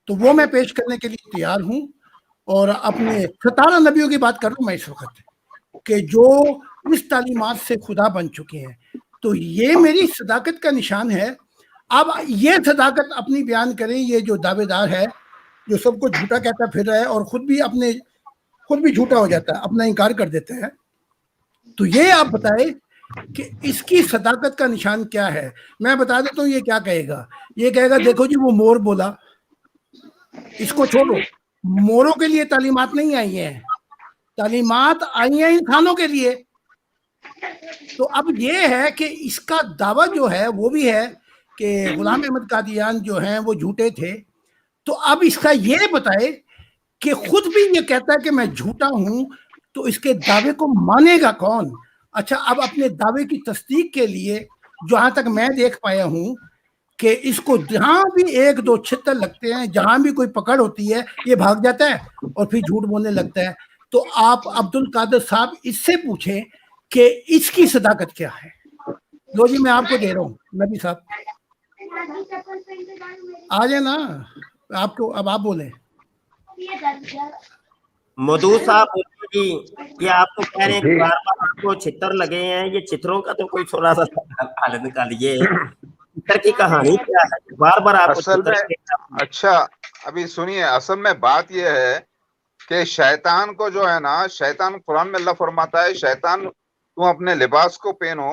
تو وہ میں پیش کرنے کے لیے تیار ہوں. اور اپنے 17 نبیوں کی بات کر رہا ہوں میں اس وقت، کہ جو اس تعلیمات سے خدا بن چکے ہیں. تو یہ میری صداقت کا نشان ہے. اب یہ صداقت اپنی بیان کریں یہ جو دعوے دار ہے، جو سب کو جھوٹا کہتا پھر رہا ہے اور خود بھی جھوٹا ہو جاتا ہے، اپنا انکار کر دیتا ہے. تو یہ آپ بتائیں کہ اس کی صداقت کا نشان کیا ہے. میں بتا دیتا ہوں یہ کیا کہے گا. یہ کہے گا دیکھو جی وہ مور بولا، اس کو چھوڑو، موروں کے لیے تعلیمات نہیں آئی ہیں، تعلیمات آئی ہیں انسانوں کے لیے. تو اب یہ ہے کہ اس کا دعویٰ جو ہے وہ بھی ہے کہ غلام احمد قادیان جو ہیں وہ جھوٹے تھے. تو اب اس کا یہ بتائے کہ خود بھی یہ کہتا ہے کہ میں جھوٹا ہوں، تو اس کے دعوے کو مانے گا کون؟ اچھا، اب اپنے دعوے کی تصدیق کے لیے جہاں تک میں دیکھ پایا ہوں کہ اس کو جہاں بھی ایک دو چھتر لگتے ہیں، جہاں بھی کوئی پکڑ ہوتی ہے یہ بھاگ جاتا ہے اور پھر جھوٹ بولنے لگتا ہے. تو آپ عبد القادر صاحب اس سے پوچھیں کہ اس کی صداقت کیا ہے. لو جی میں آپ کو دے رہا ہوں نبی صاحب، آ جائے نا آپ کو. اب آپ بولیں. مدعو صاحب جی، یہ آپ کو کہہ رہے ہیں کہ بار بار آپ کو چھتر لگے ہیں، یہ چھتروں کا تو کوئی تھوڑا سا حل نکالیے. چھتر کی کہانی کیا ہے؟ بار بار آپ کو اصل چھتر میں اچھا ابھی سنیے، اصل میں بات یہ ہے کہ شیطان کو جو ہے نا، شیطان قرآن میں اللہ فرماتا ہے شیطان تم اپنے لباس کو پہنو،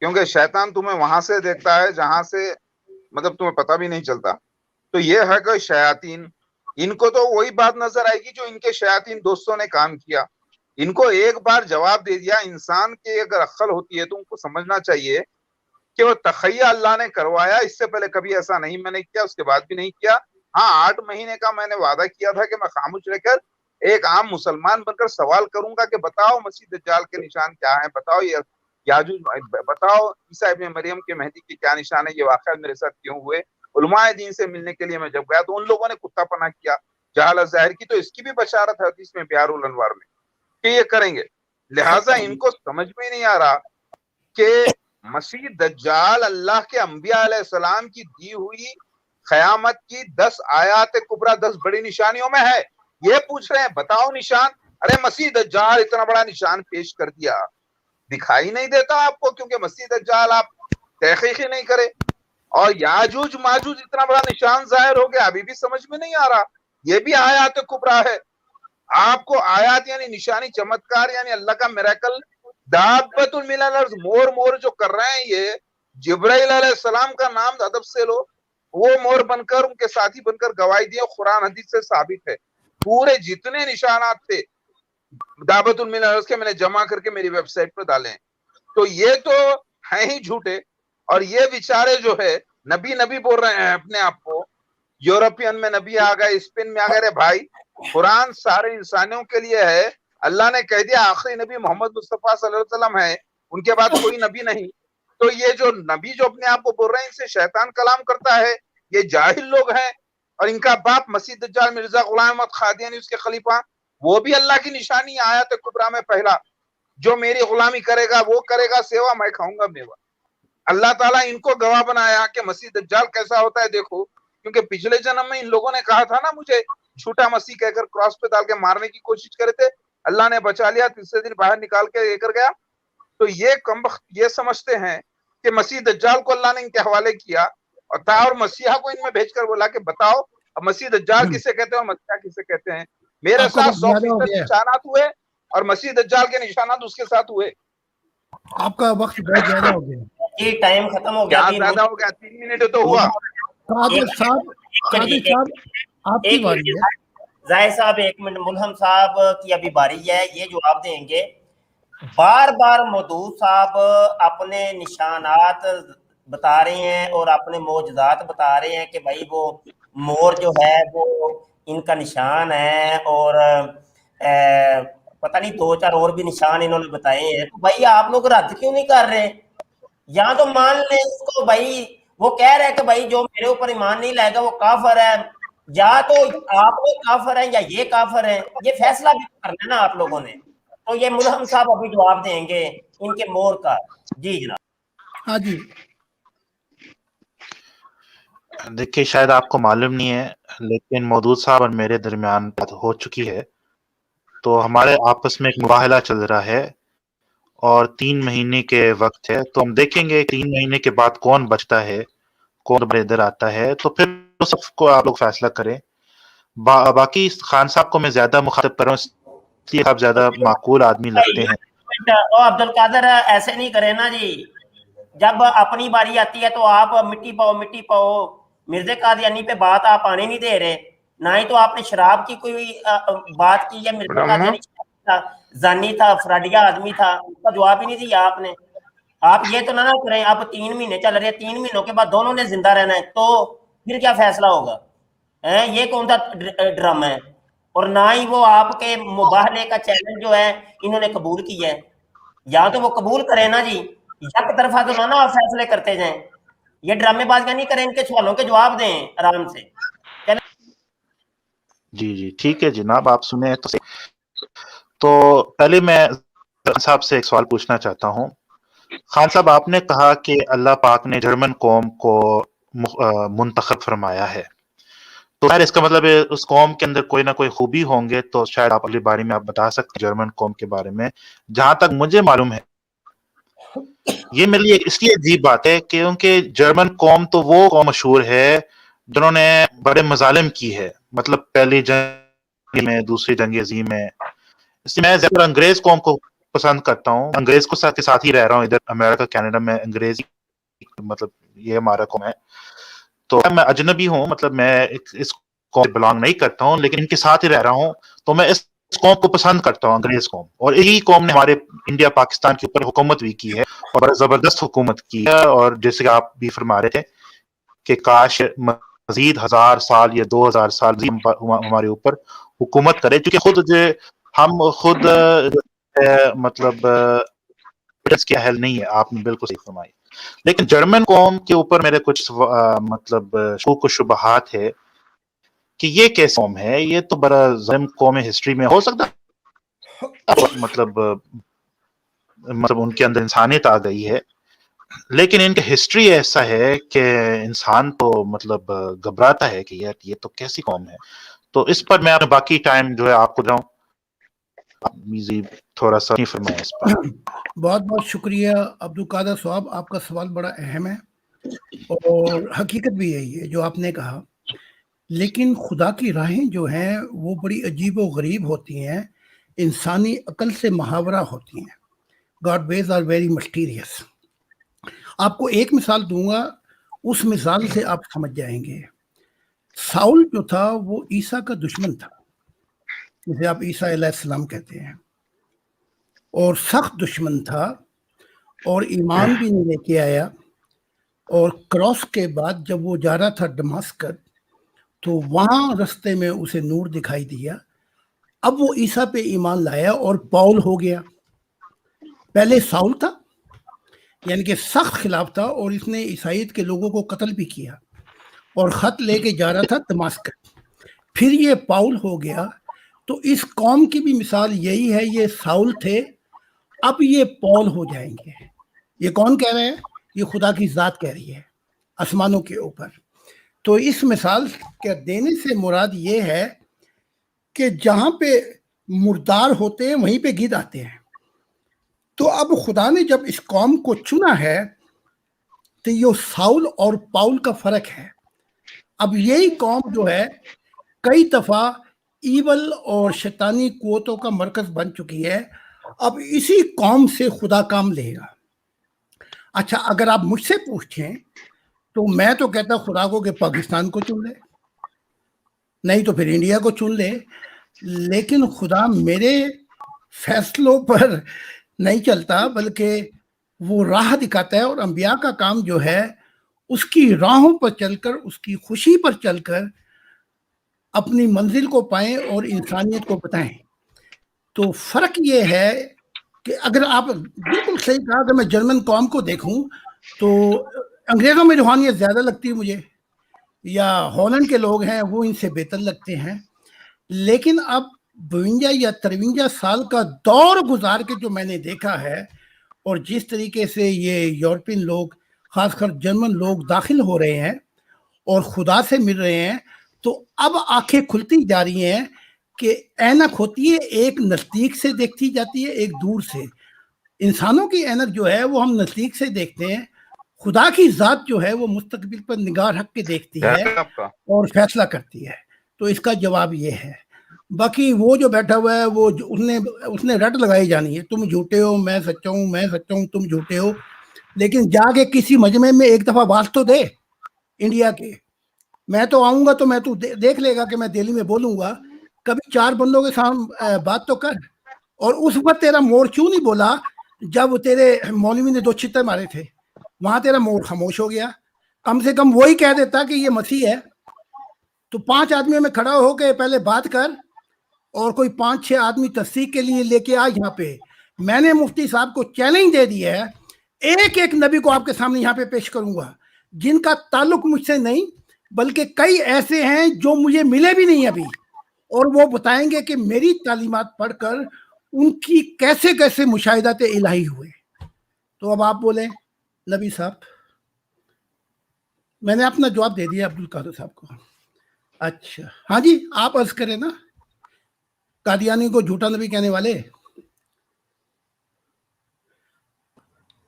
کیونکہ شیطان تمہیں وہاں سے دیکھتا ہے جہاں سے مطلب تمہیں پتہ بھی نہیں چلتا. تو یہ ہے کہ شیاطین، ان کو تو وہی بات نظر آئے گی جو ان کے شیاطین دوستوں نے کام کیا. ان کو ایک بار جواب دے دیا. انسان کی اگر عقل ہوتی ہے تو ان کو سمجھنا چاہیے کہ وہ تخیہ اللہ نے کروایا، اس سے پہلے کبھی ایسا نہیں میں نے کیا، اس کے بعد بھی نہیں کیا. ہاں 8 مہینے کا میں نے وعدہ کیا تھا کہ میں خاموش رہ کر ایک عام مسلمان بن کر سوال کروں گا کہ بتاؤ مسیح دجال کے نشان کیا ہیں، بتاؤ یاجوج، بتاؤ عیسیٰ ابن مریم کے مہدی کے کیا نشان ہے، یہ واقعات میرے ساتھ کیوں ہوئے. علماء دین سے ملنے کے لیے میں جب گیا تو ان لوگوں نے کتا پناہ کیا جہالت ظاہر کی. تو اس کی بھی بشارت ہے حدیث میں بہار الانوار میں کہ یہ کریں گے. لہٰذا ان کو سمجھ میں نہیں آ رہا کہ مسیح دجال اللہ کے انبیاء علیہ السلام کی دی ہوئی قیامت کی 10 آیات کبریٰ 10 بڑی نشانیوں میں ہے. یہ پوچھ رہے ہیں بتاؤ نشان. ارے مسیح دجال اتنا بڑا نشان پیش کر دیا، دکھائی نہیں دیتا آپ کو؟ کیونکہ مسیح دجال آپ تحقیق ہی نہیں کرے. اور یاجوج ماجوج اتنا بڑا نشان ظاہر ہو گیا، ابھی بھی سمجھ میں نہیں آ رہا. یہ بھی آیات کبریٰ ہے. آپ کو آیات یعنی نشانی، چمتکار یعنی اللہ کا میریکل، دابت من الارض، مور جو کر رہے ہیں یہ جبرائیل علیہ السلام کا نام ادب سے لو، وہ مور بن کر ان کے ساتھی بن کر گواہی دیے. قرآن حدیث سے ثابت ہے. پورے جتنے نشانات تھے دعوت من الارض کے میں نے جمع کر کے میری ویب سائٹ پہ ڈالے ہیں. تو یہ تو ہیں ہی جھوٹے. اور یہ بیچارے جو ہے نبی بول رہے ہیں اپنے آپ کو. یورپین میں نبی آ گئے، اسپین میں آ گئے. بھائی قرآن سارے انسانوں کے لیے ہے. اللہ نے کہہ دیا آخری نبی محمد مصطفیٰ صلی اللہ علیہ وسلم ہے، ان کے بعد کوئی نبی نہیں. تو یہ جو نبی جو اپنے آپ کو بول رہے ہیں ان سے شیطان کلام کرتا ہے. یہ جاہل لوگ ہیں. اور ان کا باپ مسیح دجال مرزا غلام احمد قادیانی اس کے خلیفہ، وہ بھی اللہ کی نشانی آیات کبریٰ میں پہلا، جو میری غلامی کرے گا وہ کرے گا سیوا، میں کھاؤں گا میوہ. اللہ تعالیٰ ان کو گواہ بنایا کہ مسیح دجال کیسا ہوتا ہے دیکھو. کیونکہ پچھلے جنم میں ان لوگوں نے کہا تھا نا مجھے جھوٹا مسیح کہہ کر کراس پہ ڈال کے مارنے کی کوشش کرے تھے. اللہ نے بچا لیا، تیسرے دن باہر نکال کے لے کر گیا. تو یہ کمبخت یہ سمجھتے ہیں کہ مسیح دجال کو اللہ نے ان کے حوالے کیا اور مسیحا کو ان میں بھیج کر بولا کہ بتاؤ اب مسیح دجال کسے کہتے ہیں اور مسیحا کسے کہتے ہیں. میرے آپ کا ساتھ وقت زیادہ ہو 100% گیا ہے. نشانات ہوئے اور مسیح دجال کے نشانات اس کے ساتھ ہوئے. آپ کا وقت بہت زیادہ ہو گیا. جی ٹائم ختم ہو گیا. کیا ابھی زیادہ ہو گیا؟ 3 منٹ تو ہوا. قادر صاحب آپ کی ایک باری منٹ ہے. ظاہر صاحب ایک منٹ، ملہم صاحب کی ابھی باری ہے، یہ جواب دیں گے. بار بار مودود صاحب اپنے نشانات بتا رہے ہیں اور اپنے معجزات بتا رہے ہیں کہ بھائی وہ مور جو ہے وہ ان کا نشان ہے، اور پتہ نہیں 2-4 اور بھی نشان انہوں نے بتائے ہیں. تو بھائی آپ لوگ رد کیوں نہیں کر رہے؟ یا تو مان لیں اس کو، بھائی وہ کہہ رہے ہیں کہ بھائی جو میرے اوپر ایمان نہیں لائے گا وہ کافر ہے، یا تو آپ لوگ کافر ہیں یا یہ کافر ہیں، یہ فیصلہ بھی کرنا ہے نا آپ لوگوں نے. تو یہ ملہم صاحب ابھی جواب دیں گے ان کے مور کا. جی جناب. ہاں جی. دیکھیے شاید آپ کو معلوم نہیں ہے لیکن مودود صاحب اور میرے درمیان بات ہو چکی ہے، تو ہمارے آپس میں ایک مباہلہ چل رہا ہے اور 3 مہینے کے وقت ہے. تو ہم دیکھیں گے 3 مہینے کے بعد کون بچتا ہے، کون ادھر آتا ہے، تو پھر سب کو آپ لوگ فیصلہ کریں. باقی خان صاحب کو میں زیادہ مخاطب کر رہا ہوں اس لیے آپ زیادہ معقول آدمی لگتے ہیں. عبد القادر ایسے نہیں کرے نا جی، جب اپنی باری آتی ہے تو آپ مٹی پاؤ. مرزا قادیانی پہ بات آپ آنے نہیں دے رہے، نہ ہی تو آپ نے شراب کی کوئی بات کی ہے. مرزا قادیانی زانی تھا، فراڈیا آدمی تھا، اس کا جواب ہی نہیں دیا آپ نے. آپ یہ تو نہ کریں اب 3 مہینے چل رہے ہیں، 3 مہینوں کے بعد دونوں نے زندہ رہنا ہے، تو پھر کیا فیصلہ ہوگا؟ یہ کون سا ڈرامہ ہے؟ اور نہ ہی وہ آپ کے مباہلے کا چیلنج جو ہے انہوں نے قبول کیا ہے. یا تو وہ قبول کریں نا جی، یک طرفہ تو نہ آپ فیصلے کرتے جائیں. یہ ڈرامے بازیاں نہیں کریں، ان کے سوالوں کے جواب دیں آرام سے. جی ٹھیک ہے جناب، آپ سنیں تو پہلے میں خان صاحب سے ایک سوال پوچھنا چاہتا ہوں. خان صاحب آپ نے کہا کہ اللہ پاک نے جرمن قوم کو منتخب فرمایا ہے، تو خیر اس کا مطلب ہے اس قوم کے اندر کوئی نہ کوئی خوبی ہوں گے، تو شاید آپ اگلی باری میں آپ بتا سکتے ہیں جرمن قوم کے بارے میں. جہاں تک مجھے معلوم ہے یہ میرے لیے اس لیے عجیب بات ہے کیونکہ جرمن قوم تو وہ قوم مشہور ہے جنہوں نے بڑے مظالم کی ہے، مطلب پہلی جنگ میں، دوسری جنگ عظیم میں. اس لیے میں زیادہ انگریز قوم کو پسند کرتا ہوں، انگریز کو کے ساتھ ہی رہ رہا ہوں ادھر امریکہ کینیڈا میں. انگریزی مطلب یہ ہمارا قوم ہے، تو میں اجنبی ہوں، مطلب میں اس قوم سے بلانگ نہیں کرتا ہوں، لیکن ان کے ساتھ ہی رہ رہا ہوں، تو میں اس قوم کو پسند کرتا ہوں، انگریز قوم. اور یہی قوم نے ہمارے انڈیا پاکستان کے اوپر حکومت بھی کی ہے اور بڑا زبردست حکومت کی ہے. اور جیسے کہ آپ بھی فرما رہے تھے کہ کاش مزید 1000 سال یا 2000 سال ہمارے اوپر حکومت کرے، کیونکہ ہم خود مطلب کے اہل نہیں ہے. آپ نے بالکل صحیح فرمائی. لیکن جرمن قوم کے اوپر میرے کچھ مطلب شکوک و شبہات ہے کہ یہ کیسے قوم ہے، یہ تو بڑا ظلم قوم ہسٹری میں ہو سکتا مطلب ان کے اندر انسانیت آ گئی ہے، لیکن ان کا ہسٹری ایسا ہے کہ انسان تو مطلب گھبراتا ہے کہ یار یہ تو کیسی قوم ہے. تو اس پر میں باقی ٹائم جو ہے آپ کو دوں، تھوڑا سا فرمائیں اس پر. بہت بہت شکریہ عبد القادر صاحب، آپ کا سوال بڑا اہم ہے اور حقیقت بھی یہی ہے جو آپ نے کہا. لیکن خدا کی راہیں جو ہیں وہ بڑی عجیب و غریب ہوتی ہیں، انسانی عقل سے محاورہ ہوتی ہیں. God ways are very mysterious. آپ کو ایک مثال دوں گا، اس مثال سے آپ سمجھ جائیں گے. ساؤل جو تھا وہ عیسیٰ کا دشمن تھا، جسے آپ عیسیٰ علیہ السلام کہتے ہیں، اور سخت دشمن تھا اور ایمان بھی نہیں لے کے آیا. اور کراس کے بعد جب وہ جا رہا تھا دمشق، تو وہاں رستے میں اسے نور دکھائی دیا. اب وہ عیسیٰ پہ ایمان لایا اور پاؤل ہو گیا. پہلے ساؤل تھا، یعنی کہ سخت خلاف تھا، اور اس نے عیسائیت کے لوگوں کو قتل بھی کیا اور خط لے کے جا رہا تھا دمشق. پھر یہ پاؤل ہو گیا. تو اس قوم کی بھی مثال یہی ہے، یہ ساؤل تھے، اب یہ پاؤل ہو جائیں گے. یہ کون کہہ رہے ہیں؟ یہ خدا کی ذات کہہ رہی ہے آسمانوں کے اوپر. تو اس مثال کے دینے سے مراد یہ ہے کہ جہاں پہ مردار ہوتے ہیں وہیں پہ گید آتے ہیں. تو اب خدا نے جب اس قوم کو چنا ہے تو یہ ساؤل اور پاؤل کا فرق ہے. اب یہی قوم جو ہے کئی دفعہ ایول اور شیطانی قوتوں کا مرکز بن چکی ہے. اب اسی قوم سے خدا کام لے گا. اچھا اگر آپ مجھ سے پوچھیں تو میں تو کہتا خدا کو کہ پاکستان کو چن لے, نہیں تو پھر انڈیا کو چن لے, لیکن خدا میرے فیصلوں پر نہیں چلتا بلکہ وہ راہ دکھاتا ہے, اور انبیاء کا کام جو ہے اس کی راہوں پر چل کر, اس کی خوشی پر چل کر اپنی منزل کو پائیں اور انسانیت کو بتائیں. تو فرق یہ ہے کہ اگر آپ بالکل صحیح کہا, اگر میں جرمن قوم کو دیکھوں تو انگریزوں میں روحانیت زیادہ لگتی ہے مجھے, یا ہالینڈ کے لوگ ہیں وہ ان سے بہتر لگتے ہیں. لیکن اب 52 یا 53 سال کا دور گزار کے جو میں نے دیکھا ہے, اور جس طریقے سے یہ یورپین لوگ خاص کر جرمن لوگ داخل ہو رہے ہیں اور خدا سے مل رہے ہیں, تو اب آنکھیں کھلتی جا رہی ہیں کہ اینک ہوتی ہے, ایک نزدیک سے دیکھتی جاتی ہے, ایک دور سے. انسانوں کی اینک جو ہے وہ ہم نزدیک سے دیکھتے ہیں, خدا کی ذات جو ہے وہ مستقبل پر نگاہ رکھ کے دیکھتی ہے اور فیصلہ کرتی ہے. تو اس کا جواب یہ ہے. باقی وہ جو بیٹھا ہوا ہے وہ اس نے رٹ لگائی جانی ہے, تم جھوٹے ہو میں سچا ہوں, میں سچا ہوں تم جھوٹے ہو. لیکن جا کے کسی مجمع میں ایک دفعہ بات تو دے انڈیا کے, میں تو آؤں گا تو میں تو دیکھ لے گا کہ میں دہلی میں بولوں گا, کبھی 4 بندوں کے سامنے بات تو کر. اور اس وقت تیرا موڑ کیوں نہیں بولا جب تیرے مولوی نے 2 چھتے مارے تھے, وہاں تیرا موڑ خاموش ہو گیا. کم سے کم وہی کہہ دیتا کہ یہ مسیح ہے. تو 5 آدمیوں میں کھڑا ہو کے پہلے بات کر, اور کوئی 5-6 آدمی تصدیق کے لیے لے کے آ یہاں پہ. میں نے مفتی صاحب کو چیلنج دے دیا ہے, ایک ایک نبی کو آپ کے سامنے یہاں پہ پیش کروں گا جن کا تعلق مجھ سے نہیں, بلکہ کئی ایسے ہیں جو مجھے ملے بھی نہیں ابھی, اور وہ بتائیں گے کہ میری تعلیمات پڑھ کر ان کی کیسے کیسے مشاہدات الہی ہوئے. تو اب آپ بولیں نبی صاحب. میں نے اپنا جواب دے دیا عبد القادر صاحب کو. اچھا ہاں جی, آپ عرض کریں نا, قادیانی کو جھوٹا نبی کہنے والے.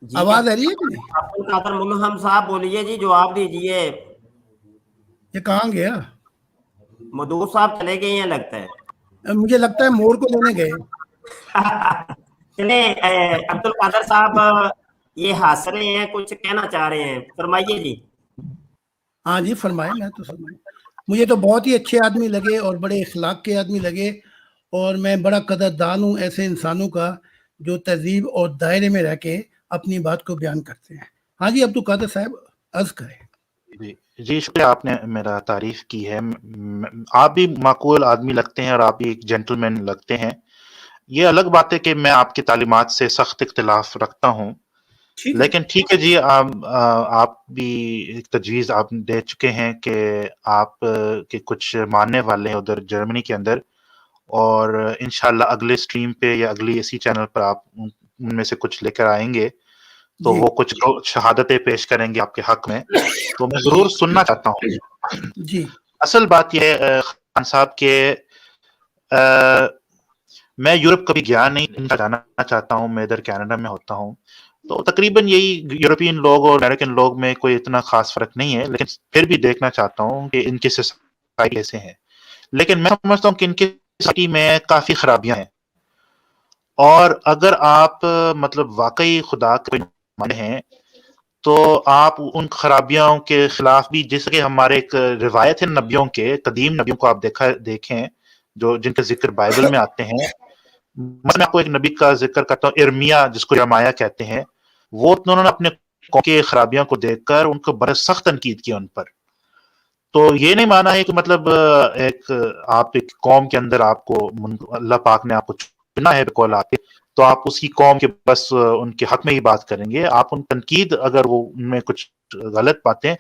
آواز آ رہی ہے کہ نہیں؟ عبد القادر ملہم صاحب بولیے جی, جواب دیجیے. یہ کہاں گیا؟ مدور صاحب چلے گئے ہیں لگتا ہے. مجھے لگتا ہے موڑ کو لینے گئے. چلیں عبد القادر صاحب یہ ہنس رہے ہیں, کچھ کہنا چاہ رہے ہیں, فرمائیے جی. ہاں جی فرمائیں. میں تو فرمائیں, مجھے تو بہت ہی اچھے آدمی لگے اور بڑے اخلاق کے آدمی لگے, اور میں بڑا قدردان ہوں ایسے انسانوں کا جو تہذیب اور دائرے میں رہ کے اپنی بات کو بیان کرتے ہیں. ہاں جی عبد القادر صاحب عرض کریں. جی شکریہ, آپ نے میرا تعریف کی ہے. آپ بھی معقول آدمی لگتے ہیں اور آپ بھی ایک جینٹل مین لگتے ہیں. یہ الگ بات ہے کہ میں آپ کی تعلیمات سے سخت اختلاف رکھتا ہوں, لیکن ٹھیک ہے جی, آپ بھی ایک تجویز آپ دے چکے ہیں کہ آپ کے کچھ ماننے والے ہیں ادھر جرمنی کے اندر, اور انشاءاللہ اگلے سٹریم پہ یا اگلی اسی چینل پر آپ ان میں سے کچھ لے کر آئیں گے تو وہ کچھ شہادتیں پیش کریں گے آپ کے حق میں, تو میں ضرور سننا چاہتا ہوں. جی اصل بات یہ ہے خان صاحب کہ میں یورپ کبھی گیا نہیں, جانا چاہتا ہوں. میں ادھر کینیڈا میں ہوتا ہوں, تو تقریباً یہی یورپین لوگ اور امریکن لوگ میں کوئی اتنا خاص فرق نہیں ہے, لیکن پھر بھی دیکھنا چاہتا ہوں کہ ان کی سوسائٹی کیسے ہیں. لیکن میں سمجھتا ہوں کہ ان کی سوسائٹی میں کافی خرابیاں ہیں, اور اگر آپ مطلب واقعی خدا کے مانتے ہیں تو آپ ان خرابیوں کے خلاف بھی, جس کہ ہمارے ایک روایت ہے نبیوں کے, قدیم نبیوں کو آپ دیکھیں جو جن کا ذکر بائبل میں آتے ہیں. میں آپ کو ایک نبی کا ذکر کرتا ہوں, ارمیا, جس کو یرمیا کہتے ہیں. وہ انہوں نے اپنے قوم کی خرابیوں کو دیکھ کر ان کو بڑے سخت تنقید کیا ان پر. تو یہ نہیں مانا ہے کہ مطلب آپ ایک قوم کے اندر آپ کو اللہ پاک نے آپ کو چنا ہے بقول آپ کے, تو آپ اسی قوم کے بس ان کے حق میں ہی بات کریں گے. آپ ان تنقید اگر وہ ان میں کچھ غلط باتیں,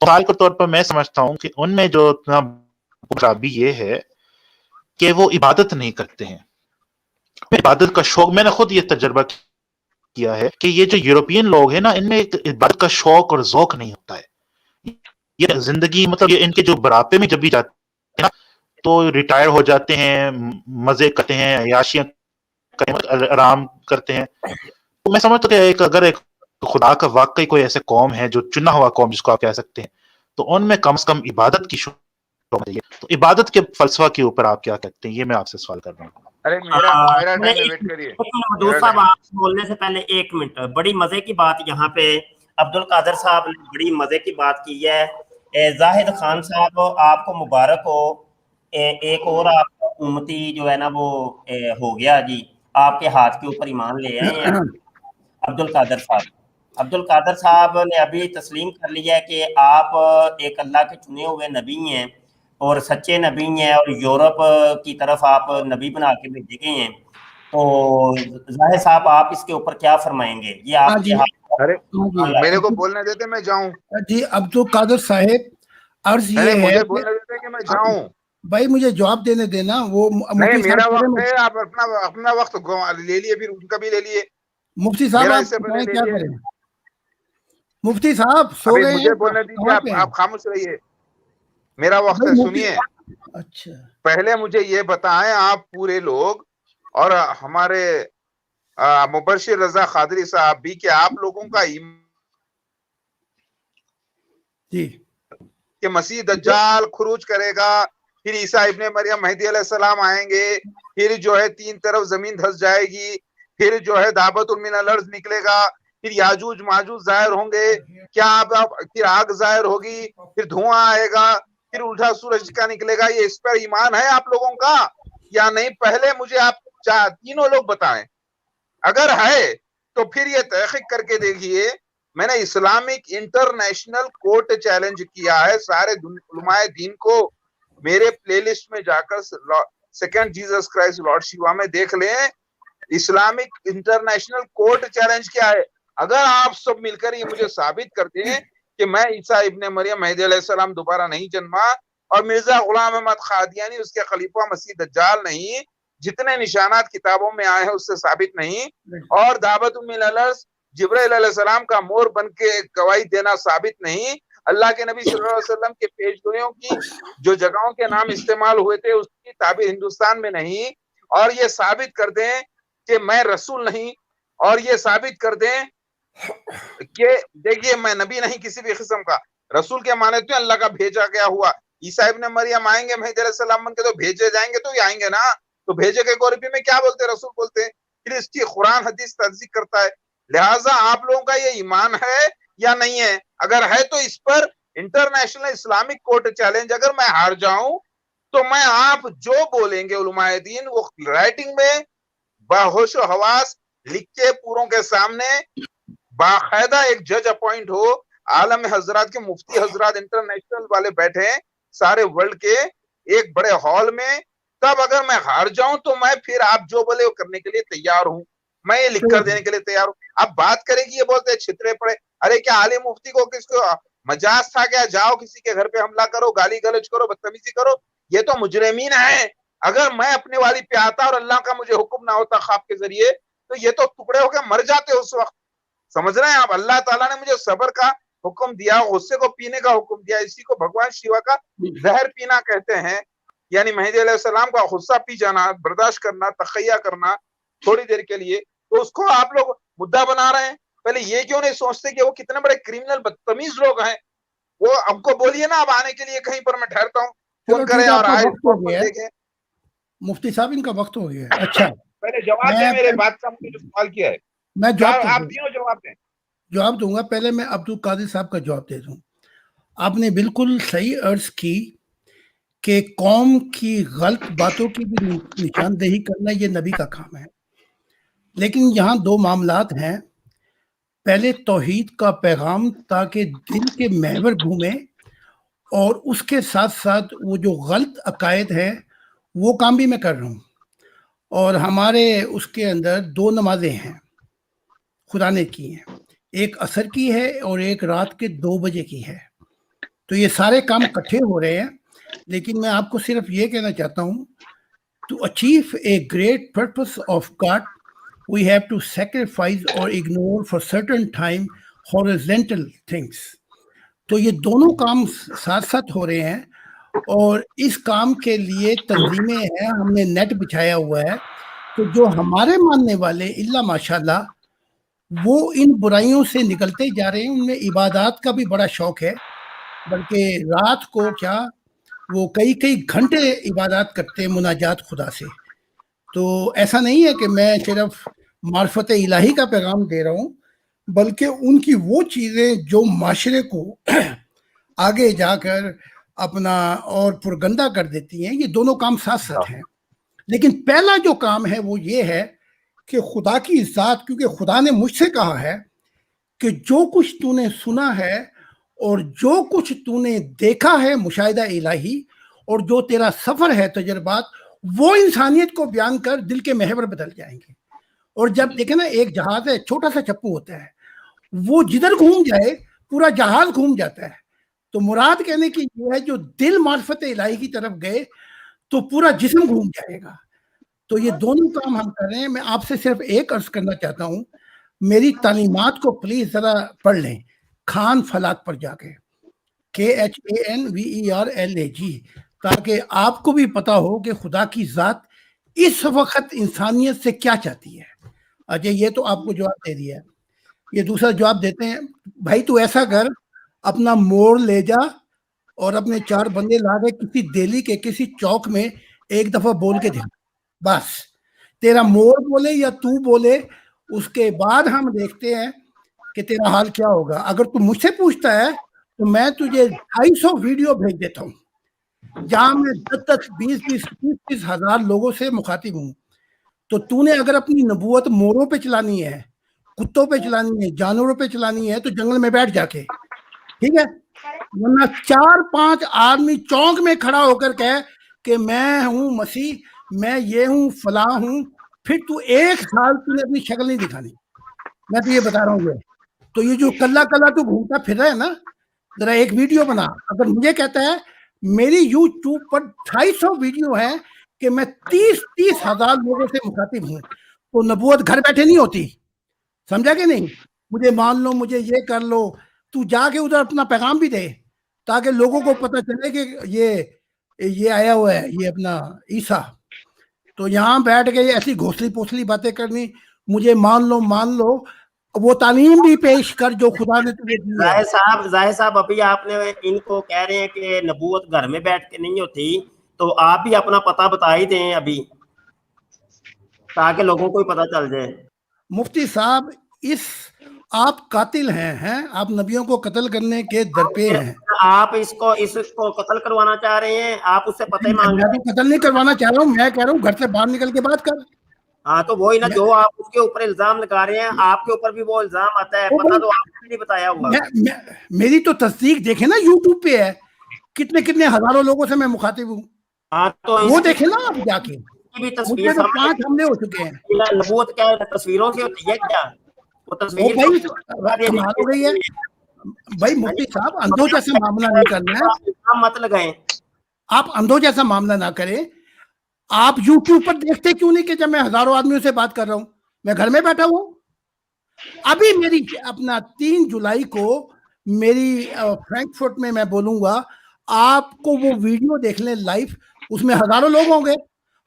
مثال کے طور پر میں سمجھتا ہوں کہ ان میں جو خرابی یہ ہے کہ وہ عبادت نہیں کرتے ہیں. عبادت کا شوق, میں نے خود یہ تجربہ کیا ہے کہ یہ جو یورپین لوگ ہیں نا, ان میں عبادت کا شوق اور ذوق نہیں ہوتا ہے. یہ زندگی مطلب یہ ان کے جو بڑھاپے میں جب بھی جاتے ہیں نا, تو ریٹائر ہو جاتے ہیں, مزے کرتے ہیں, عیاشیاں آرام کرتے ہیں. تو میں سمجھتا کہ اگر ایک خدا کا واقعی کوئی ایسے قوم ہے جو چنا ہوا قوم جس کو آپ کہہ سکتے ہیں, تو ان میں کم از کم عبادت کی شروع ہوتی ہے. تو عبادت کے فلسفہ کے اوپر آپ کیا کہتے ہیں, یہ میں آپ سے سوال کر رہا ہوں. ارے میرا ٹائم ہے, ویٹ کریے. مدعو صاحب آپ بولنے سے پہلے ایک منٹ, بڑی مزے کی بات یہاں پہ عبد القادر صاحب نے بڑی مزے کی بات کی ہے. زاہد خان صاحب آپ کو مبارک ہو, ایک اور آپ امتی جو ہے نا وہ ہو گیا جی, آپ کے ہاتھ کے اوپر ایمان لے آئے ہیں عبد القادر صاحب. عبد القادر صاحب نے ابھی تسلیم کر لیا ہے کہ آپ ایک اللہ کے چنے ہوئے نبی ہیں اور سچے نبی ہیں, اور یورپ کی طرف آپ نبی بنا کے بھیجے گئے ہیں. تو ظاہر صاحب آپ اس کے اوپر کیا فرمائیں گے؟ یہ آپ کے ہاتھ. ارے میرے کو بولنے دیتے, میں جاؤں. جی عبد القادر صاحب, عرض یہ ہے مجھے بولنے دیتے کہ میں جاؤں. بھائی مجھے جواب دینے دینا. وہ نہیں, میرا وقت ہے, آپ اپنا وقت لے لیے, پھر ان کا بھی لے لیے. مفتی صاحب آپ کیا کریں؟ مفتی صاحب سو گئے ہیں, مجھے بولنے دیجیے, آپ خاموش رہیے, میرا وقت ہے, سنیے. اچھا پہلے مجھے یہ بتائیں آپ پورے لوگ اور ہمارے مبشر رضا قادری صاحب بھی, کہ آپ لوگوں کا جی کہ مسیح دجال خروج کرے گا, پھر عیسیٰ ابن مریم مہدی علیہ السلام آئیں گے, پھر جو ہے 3 طرف زمین دھس جائے گی, پھر جو ہے دابت من الارض نکلے گا, پھر یاجوج ماجوج ظاہر ہوں گے, کیا پھر آگ ظاہر ہوگی, پھر دھواں آئے گا, پھر الٹا سورج کا نکلے گا, یہ اس پر ایمان ہے آپ لوگوں کا یا نہیں؟ پہلے مجھے آپ تینوں لوگ بتائیں. اگر ہے تو پھر یہ تحقیق کر کے دیکھیے. میں نے اسلامک انٹرنیشنل کورٹ چیلنج کیا ہے سارے علماء دین کو. میرے پلے لسٹ میں جا کر سیکنڈ جیزس کرائسٹ لارڈ شیوا میں دیکھ لیں, اسلامک انٹرنیشنل کورٹ چیلنج کیا ہے. اگر آپ سب مل کر یہ مجھے ثابت کر دیں کہ میں عیسیٰ ابن مریم مہدی علیہ السلام دوبارہ نہیں جنما, اور مرزا غلام احمد قادیانی اس کے خلیفہ مسیح دجال نہیں, جتنے نشانات کتابوں میں آئے ہیں اس سے ثابت نہیں, اور دعوت من الارض جبرائیل علیہ السلام کا مور بن کے گواہی دینا ثابت نہیں, اللہ کے نبی صلی اللہ علیہ وسلم کے پیش گوئیوں کی جو جگہوں کے نام استعمال ہوئے تھے اس کی تعبیر ہندوستان میں نہیں, اور یہ ثابت کر دیں کہ میں رسول نہیں, اور یہ ثابت کر دیں کہ دیکھیے میں نبی نہیں کسی بھی قسم کا, رسول کے معنی تو اللہ کا بھیجا گیا ہوا. عیسیٰ ابن مریم آئیں گے مہدی علیہ السلام بن کے, تو بھیجے جائیں گے تو یہ آئیں گے نا, تو بھیجے کے عربی میں کیا بولتے, رسول بولتے ہیں. پھر اس کی قرآن حدیث تصدیق کرتا ہے. لہٰذا آپ لوگوں کا یہ ایمان ہے یا نہیں ہے؟ اگر ہے تو اس پر انٹرنیشنل اسلامک کورٹ چیلنج, اگر میں ہار جاؤں تو میں آپ جو بولیں گے علماء دین وہ رائٹنگ میں باہوش و حواس لکھ کے پوروں کے سامنے, باقاعدہ ایک جج اپوائنٹ ہو, عالم حضرات کے مفتی حضرات انٹرنیشنل والے بیٹھے ہیں سارے ورلڈ کے ایک بڑے ہال میں, تب اگر میں ہار جاؤں تو میں پھر آپ جو بولے وہ کرنے کے لیے تیار ہوں, میں یہ لکھ کر دینے کے لیے تیار ہوں. اب بات کرے گی یہ بولتے ہیں چھترے پڑے, ارے کیا عالم مفتی کو کس کو مجاز تھا کیا, جاؤ کسی کے گھر پہ حملہ کرو, گالی گلوچ کرو, بدتمیزی کرو, یہ تو مجرمین ہیں. اگر میں اپنے والی پہ آتا اور اللہ کا مجھے حکم نہ ہوتا خواب کے ذریعے, تو یہ تو ٹکڑے ہو کے مر جاتے اس وقت. سمجھ رہے ہیں آپ؟ اللہ تعالیٰ نے مجھے صبر کا حکم دیا, غصے کو پینے کا حکم دیا, اسی کو بھگوان شیوا کا زہر پینا کہتے ہیں, یعنی مہدی علیہ السلام کا غصہ پی جانا, برداشت کرنا, تخیہ کرنا تھوڑی دیر کے لیے. تو اس کو آپ لوگ مدعا بنا رہے ہیں. پہلے یہ کیوں نہیں سوچتے کہ وہ کتنے بڑے کرمنل بدتمیز لوگ ہیں؟ وہ ہم کو بولیے نا, اب آنے کے لیے کہیں پر میں ٹھہرتا ہوں, فون کریں اور آئے دیکھیں. مفتی صاحب ان کا وقت ہو گیا. اچھا پہلے جواب دیں میرے بات کا, مجھے جو سوال کیا ہے میں آپ تینوں جواب دیں. جواب دوں گا. پہلے میں عبد القادر صاحب کا جواب دے دوں. آپ نے بالکل صحیح عرض کی کہ قوم کی غلط باتوں کی بھی نشاندہی کرنا یہ نبی کا کام ہے. لیکن یہاں 2 معاملات ہیں. پہلے توحید کا پیغام تاکہ دل کے محور گھومے, اور اس کے ساتھ ساتھ وہ جو غلط عقائد ہے وہ کام بھی میں کر رہا ہوں. اور ہمارے اس کے اندر 2 نمازیں ہیں خدا نے کی ہیں, ایک عصر کی ہے اور ایک رات کے 2 بجے کی ہے. تو یہ سارے کام اکٹھے ہو رہے ہیں. لیکن میں آپ کو صرف یہ کہنا چاہتا ہوں, to achieve a great purpose of God we have to sacrifice or ignore for certain time horizontal things. تو یہ دونوں کام ساتھ ساتھ ہو رہے ہیں, اور اس کام کے لیے تنظیمیں ہیں, ہم نے نیٹ بچھایا ہوا ہے تو جو ہمارے ماننے والے اللہ ماشاءاللہ وہ ان برائیوں سے نکلتے جا رہے ہیں. ان میں عبادات کا بھی بڑا شوق ہے, بلکہ رات کو کیا وہ کئی گھنٹے عبادات کرتے ہیں مناجات خدا سے. تو ایسا نہیں ہے کہ میں صرف معرفت الہی کا پیغام دے رہا ہوں, بلکہ ان کی وہ چیزیں جو معاشرے کو آگے جا کر اپنا اور پرگندہ کر دیتی ہیں, یہ دونوں کام ساتھ ساتھ ہیں. لیکن پہلا جو کام ہے وہ یہ ہے کہ خدا کی ذات, کیونکہ خدا نے مجھ سے کہا ہے کہ جو کچھ تو نے سنا ہے اور جو کچھ تو نے دیکھا ہے مشاہدہ الہی, اور جو تیرا سفر ہے تجربات, وہ انسانیت کو بیان کر دل کے محور بدل جائیں گے. اور جب دیکھیں نا ایک جہاز ہے, چھوٹا سا چپو ہوتا ہے, وہ جدھر گھوم جائے پورا جہاز گھوم جاتا ہے. تو مراد کہنے کی یہ ہے جو دل معرفت الہی کی طرف گئے تو پورا جسم گھوم جائے گا. تو یہ دونوں کام ہم کر رہے ہیں. میں آپ سے صرف ایک عرض کرنا چاہتا ہوں, میری تعلیمات کو پلیز ذرا پڑھ لیں خان فلاک پر جا کے, KHANVERLAG, تاکہ آپ کو بھی پتا ہو کہ خدا کی ذات اس وقت انسانیت سے کیا چاہتی ہے. اچھا یہ تو آپ کو جواب دے دیا ہے. یہ دوسرا جواب دیتے ہیں, بھائی تو ایسا کر اپنا موڑ لے جا اور اپنے 4 بندے لا کے کسی دہلی کے کسی چوک میں ایک دفعہ بول کے دکھا, بس تیرا موڑ بولے یا تو بولے, اس کے بعد ہم دیکھتے ہیں کہ تیرا حال کیا ہوگا. اگر تو مجھ سے پوچھتا ہے تو میں تجھے 250 ویڈیو بھیج دیتا ہوں جہاں میں 10 20 ہزار لوگوں سے مخاطب ہوں. تو نے اگر اپنی نبوت موروں پہ چلانی ہے, کتوں پہ چلانی ہے, جانوروں پہ چلانی ہے, تو جنگل میں بیٹھ جا کے, ٹھیک ہے, ورنہ 4-5 آدمی چونک میں کھڑا ہو کر کہے کہ میں ہوں مسیح, میں یہ ہوں فلاں ہوں, پھر تو 1 سال تو نے اپنی شکل نہیں دکھانی. میں تو یہ بتا رہا ہوں. تو یہ جو کلا تو گھومتا پھر رہا ہے نا, ذرا ایک ویڈیو بنا. اگر مجھے کہتا ہے میری یوٹیوب پر 250 ویڈیو ہیں کہ میں 30 ہزار لوگوں سے مخاطب ہوں, تو نبوت گھر بیٹھے نہیں ہوتی, سمجھا کہ نہیں. مجھے مان لو, مجھے یہ کر لو, تو جا کے ادھر اپنا پیغام بھی دے تاکہ لوگوں کو پتہ چلے کہ یہ آیا ہوا ہے, یہ اپنا عیسیٰ. تو یہاں بیٹھ کے ایسی گھوسلی پوسلی باتیں کرنی, مجھے مان لو, وہ تعلیم بھی پیش کر جو خدا نے تجھے دی ہے. ظاہر صاحب ابھی آپ نے ان کو کہہ رہے ہیں کہ نبوت گھر میں بیٹھ کے نہیں ہوتی, تو آپ بھی اپنا پتہ بتا ہی دیں ابھی تاکہ لوگوں کو پتہ چل جائے. مفتی صاحب آپ قاتل ہیں, آپ نبیوں کو قتل کرنے کے درپے ہیں. آپ اس کو قتل کروانا چاہ رہے ہیں, آپ اس سے پتہ مانگ رہے ہیں. میں قتل نہیں کروانا چاہ رہا ہوں, میں کہہ رہا ہوں گھر سے باہر نکل کے بات کر. ہاں تو وہی نا, جو آپ اس کے اوپر الزام لگا رہے ہیں, آپ کے اوپر بھی وہ الزام آتا ہے, پتہ تو آپ نے نہیں بتایا ہوگا. میری تو تصدیق دیکھیں نا, یوٹیوب پہ ہے, کتنے ہزاروں لوگوں سے میں مخاطب ہوں. ہاں تو وہ دیکھیں نا آپ جا کے, بھی مجھے تصویر تو 5 حملے ہو چکے ہیں. نبوت کیا تصویروں سے ہوتی ہے کیا؟ وہ وہ تصویر بھائی کمال ہو گئی ہے بھائی. مفتی صاحب اندھوں جیسا معاملہ نہیں کرنا ہے, مت لگائیں. آپ اندھوں جیسا معاملہ نہ کریں. آپ یوٹیوب پر دیکھتے کیوں نہیں کہ جب میں ہزاروں آدمیوں سے بات کر رہا ہوں, میں گھر میں بیٹھا ہوں. ابھی میری اپنا 3 جولائی کو میری فرینکفرٹ میں بولوں گا, آپ کو وہ ویڈیو دیکھ لیں لائیو, اس میں ہزاروں لوگ ہوں گے.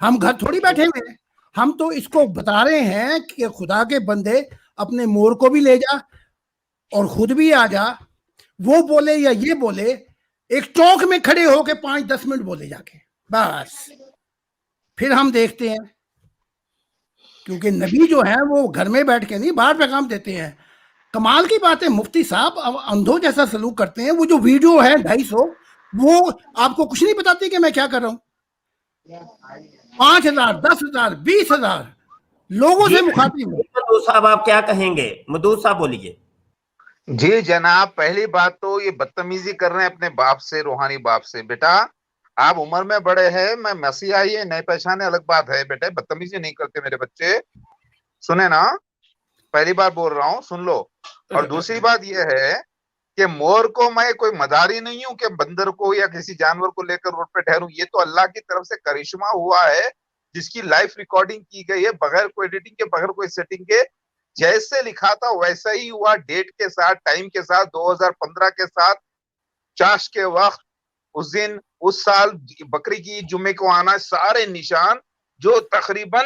ہم گھر تھوڑی بیٹھے ہوئے ہیں, ہم تو اس کو بتا رہے ہیں کہ خدا کے بندے اپنے مور کو بھی لے جا اور خود بھی آ جا, وہ بولے یا یہ بولے, ایک چوک میں کھڑے ہو کے 5-10 منٹ بولے جا کے, بس پھر ہم دیکھتے ہیں. کیونکہ نبی جو ہیں وہ گھر میں بیٹھ کے نہیں باہر پیغام دیتے ہیں. کمال کی بات ہے مفتی صاحب, اب اندھوں جیسا سلوک کرتے ہیں. وہ جو ویڈیو ہے 250, وہ آپ کو کچھ نہیں بتاتی کہ میں کیا کر رہا ہوں. 5,000 10,000 20,000 لوگوں سے مخاطب ہوں. مدود صاحب آپ کیا کہیں گے؟ مدود صاحب بولیے. جی جناب, پہلی بات تو یہ بدتمیزی کر رہے ہیں اپنے باپ سے, روحانی باپ سے. بیٹا آپ عمر میں بڑے ہیں, میں مسیحائی ہے, نئے پہچانے الگ بات ہے. بیٹے بدتمیزی نہیں کرتے میرے بچے, سنے نا, پہلی بار بول رہا ہوں, سن لو. اور دوسری بات یہ ہے کہ مور کو میں کوئی مداری نہیں ہوں کہ بندر کو یا کسی جانور کو لے کر روڈ پہ ٹھہروں. یہ تو اللہ کی طرف سے کرشمہ ہوا ہے جس کی لائف ریکارڈنگ کی گئی ہے, بغیر کوئی ایڈیٹنگ کے, بغیر کوئی سیٹنگ کے. جیسے لکھا تھا ویسا ہی ہوا, ڈیٹ کے ساتھ, ٹائم کے ساتھ, 2015 کے ساتھ, چاش کے وقت, اس دن, اس سال, بکری کی جمعے کو آنا, سارے نشان جو تقریباً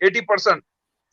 80%,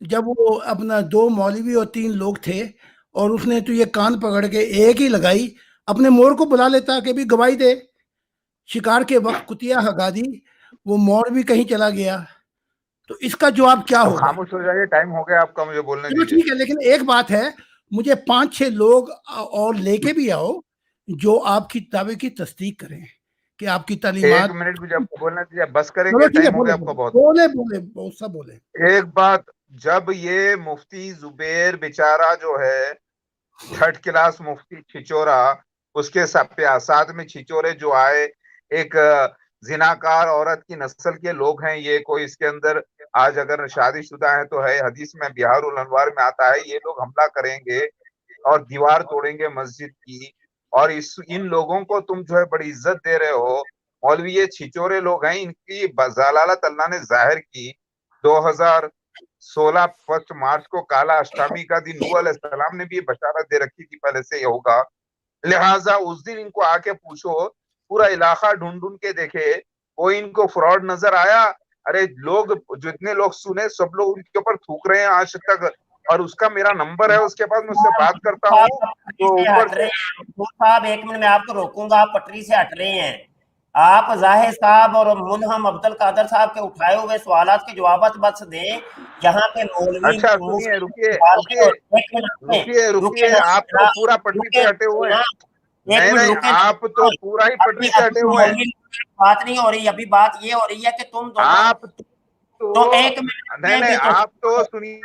جب وہ اپنا 2 مولوی اور 3 لوگ تھے اور اس نے تو یہ کان پکڑ کے ایک ہی لگائی, اپنے مور کو بلا لیتا کہ بھی گواہی دے. شکار کے وقت کتیا ہگا دی, وہ مور بھی کہیں چلا گیا. تو اس کا جواب کیا اب ہوگا؟ خاموش ہو جائیے, ٹائم ہو گیا آپ کا, مجھے بولنے چلو دیجیے. ٹھیک ہے, لیکن ایک بات ہے, مجھے 5-6 لوگ اور لے کے بھی آؤ جو آپ کی دعوے کی تصدیق کریں کہ آپ کی ایک تعلیمات. منٹ مجھے آپ کو بولنا دیجیے, بس کریں چلو گے, ٹھیک ہے, ٹائم ہو گیا آپ کا بہت. بولے بہت سا بولے. ایک بات, جب یہ مفتی زبیر بیچارہ جو ہے 3rd کلاس مفتی چھچورا, اس کے ساتھ میں چھچورے جو آئے, ایک زناکار عورت کی نسل کے لوگ ہیں یہ, کوئی اس کے اندر آج اگر شادی شدہ ہے تو ہے, حدیث میں بہار الانوار میں آتا ہے, یہ لوگ حملہ کریں گے اور دیوار توڑیں گے مسجد کی, اور ان لوگوں کو تم جو ہے بڑی عزت دے رہے ہو. مولوی یہ چھچورے لوگ ہیں, ان کی ضلالت اللہ نے ظاہر کی. 2016 1 مارچ کو کالا اشٹامی کا دن, نوح علیہ السلام نے بھی یہ بشارت دے رکھی تھی پہلے سے یہ ہوگا, لہٰذا اس دن ان کو آ کے پوچھو, پورا علاقہ ڈھونڈ ڈھونڈ کے دیکھے, کوئی ان کو فراڈ نظر آیا؟ ارے لوگ جتنے لوگ سنے سب لوگ ان کے اوپر تھوک رہے ہیں آج تک, اور اس کا میرا نمبر ہے اس کے پاس, میں اس سے بات کرتا ہوں تو اوپر سے. صاحب 1 منٹ میں آپ کو روکوں گا, آپ پٹری سے ہٹ رہے ہیں. آپ ظاہر صاحب اور ملہم عبد القادر صاحب کے اٹھائے ہوئے سوالات کے جوابات بس دیں. یہاں پہ مولوی اچھا سنیے, رکیے, آپ تو پورا پٹری سے ہٹے ہوئے ہیں. نہیں, آپ تو پورا ہی پٹری سے ہٹے ہوئے ہیں. بات نہیں ہو رہی, ابھی بات یہ ہو رہی ہے کہ تم دونوں آپ تو 1 نہیں, آپ تو سنیے.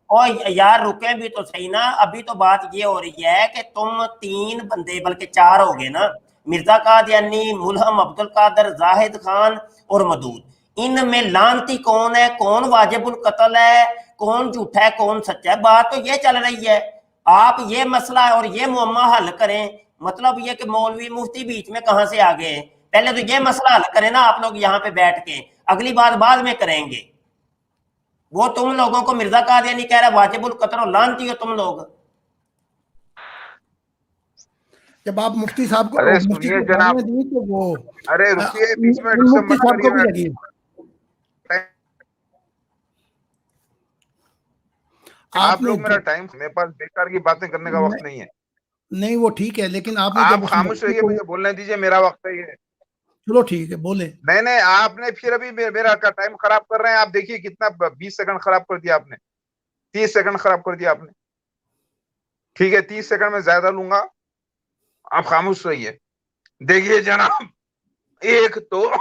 او یار رکیں بھی تو صحیح نا, ابھی تو بات یہ ہو رہی ہے کہ تم 3 بندے بلکہ 4 ہو گئے نا, مرزا قادیانی, ملہم عبد القادر, زاہد خان اور مدود. ان میں لانتی کون ہے, کون واجب القتل ہے, کون جھوٹا ہے, کون سچا ہے؟ بات تو یہ چل رہی ہے. آپ یہ مسئلہ اور یہ معمہ حل کریں. مطلب یہ کہ مولوی مفتی بیچ میں کہاں سے آ گئے؟ پہلے تو یہ مسئلہ حل کریں نا آپ لوگ یہاں پہ بیٹھ کے, اگلی بات بعد میں کریں گے. وہ تم لوگوں کو مرزا قادیانی کہہ رہا ہے واجب القتل, اور لانتی ہو تم لوگ. جب آپ مفتی صاحب کو ارے مفتی سنیے کو جناب, گالیاں دیں تو وہ ارے رکیے, بیچ میں ڈسٹرب مفتی مت صاحب کو بھی کریے. لگی. آپ لوگ میرا ٹائم, میرے پاس بیکار کی باتیں کرنے کا وقت نہیں ہے. نہیں وہ ٹھیک ہے, لیکن آپ نے جب آپ اس خاموش رہیے, مجھے بولنے دیجیے, میرا وقت ہے یہ. چلو ٹھیک ہے, بولے. نہیں, آپ نے پھر ابھی میرا ٹائم خراب کر رہے ہیں. آپ دیکھیے کتنا 20 سیکنڈ خراب کر دیا آپ نے, 30 سیکنڈ خراب کر دیا آپ نے. ٹھیک ہے, 30 سیکنڈ میں زیادہ لوں گا, آپ خاموش رہیے. دیکھیے جناب, ایک تو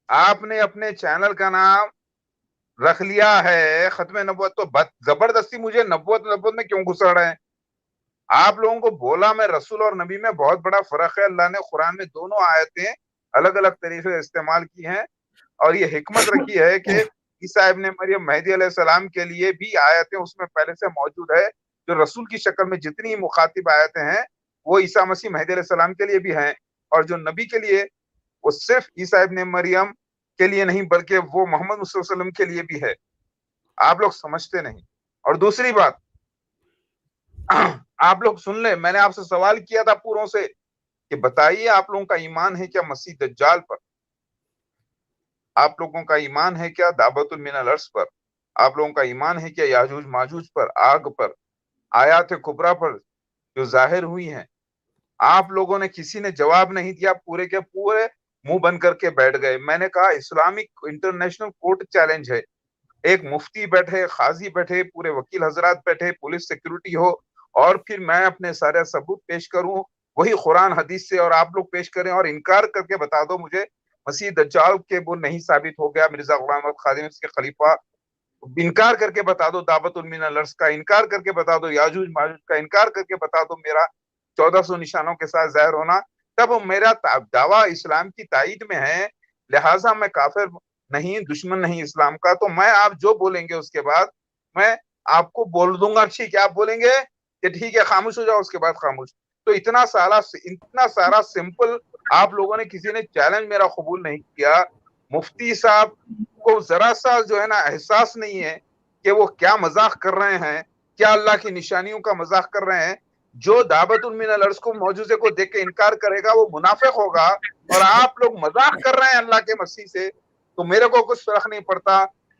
آپ نے اپنے چینل کا نام رکھ لیا ہے ختم نبوت, تو زبردستی مجھے نبوت میں کیوں گھسڑ رہے ہیں؟ آپ لوگوں کو بولا میں رسول اور نبی میں بہت بڑا فرق ہے. اللہ نے قرآن میں دونوں آیتیں الگ الگ طریقے سے استعمال کی ہیں, اور یہ حکمت رکھی ہے کہ عیسیٰ ابن مریم مہدی علیہ السلام کے لیے بھی آیتیں اس میں پہلے سے موجود ہے. جو رسول کی شکل میں جتنی مخاطب آیتیں ہیں وہ عیسیٰ مسیح مہدی علیہ السلام کے لیے بھی ہیں, اور جو نبی کے لیے وہ صرف عیسیٰ ابن مریم کے لیے نہیں بلکہ وہ محمد صلی اللہ علیہ وسلم کے لیے بھی ہے. آپ لوگ سمجھتے نہیں. اور دوسری بات, آپ لوگ سن لیں, میں نے آپ سے سوال کیا تھا پوروں سے کہ بتائیے آپ لوگوں کا ایمان ہے کیا مسیح دجال پر؟ آپ لوگوں کا ایمان ہے کیا دعوت من الارض پر؟ آپ لوگوں کا ایمان ہے کیا یاجوج ماجوج پر, آگ پر, آیات کبریٰ پر جو ظاہر ہوئی ہیں؟ آپ لوگوں نے کسی نے جواب نہیں دیا, پورے کے پورے منہ بند کر کے بیٹھ گئے. میں نے کہا اسلامک انٹرنیشنل کورٹ چیلنج ہے, ایک مفتی بیٹھے, قاضی بیٹھے, پورے وکیل حضرات بیٹھے, پولیس سیکیورٹی ہو, اور پھر میں اپنے سارے ثبوت پیش کروں وہی قرآن حدیث سے, اور آپ لوگ پیش کریں اور انکار کر کے بتا دو مجھے مسیح دجال کے وہ نہیں ثابت ہو گیا, مرزا غلام احمد خادم اس کے خلیفہ, انکار کر کے بتا دو دعوت من الارض کا, انکار کر کے بتا دو یاجوج ماجوج کا, انکار کر کے بتا دو میرا 1400 نشانوں کے ساتھ ظاہر ہونا, تب میرا دعویٰ اسلام کی تائید میں ہے. لہٰذا میں کافر نہیں, دشمن نہیں اسلام کا. تو میں آپ جو بولیں گے اس کے بعد میں آپ کو بول دوں گا, ٹھیک ہے؟ آپ بولیں گے کہ ٹھیک ہے خاموش ہو جاؤ, اس کے بعد خاموش. تو اتنا سارا سمپل آپ لوگوں نے کسی نے چیلنج میرا قبول نہیں کیا. مفتی صاحب کو ذرا سا جو ہے نا احساس نہیں ہے کہ وہ کیا مذاق کر رہے ہیں, کیا اللہ کی نشانیوں کا مذاق کر رہے ہیں. جو دعوت من الارض کو معجزے کو دیکھ کے انکار کرے گا وہ منافق ہوگا, اور آپ لوگ مذاق کر رہے ہیں اللہ کے مسیح سے. تو میرے کو کچھ فرق نہیں پڑتا,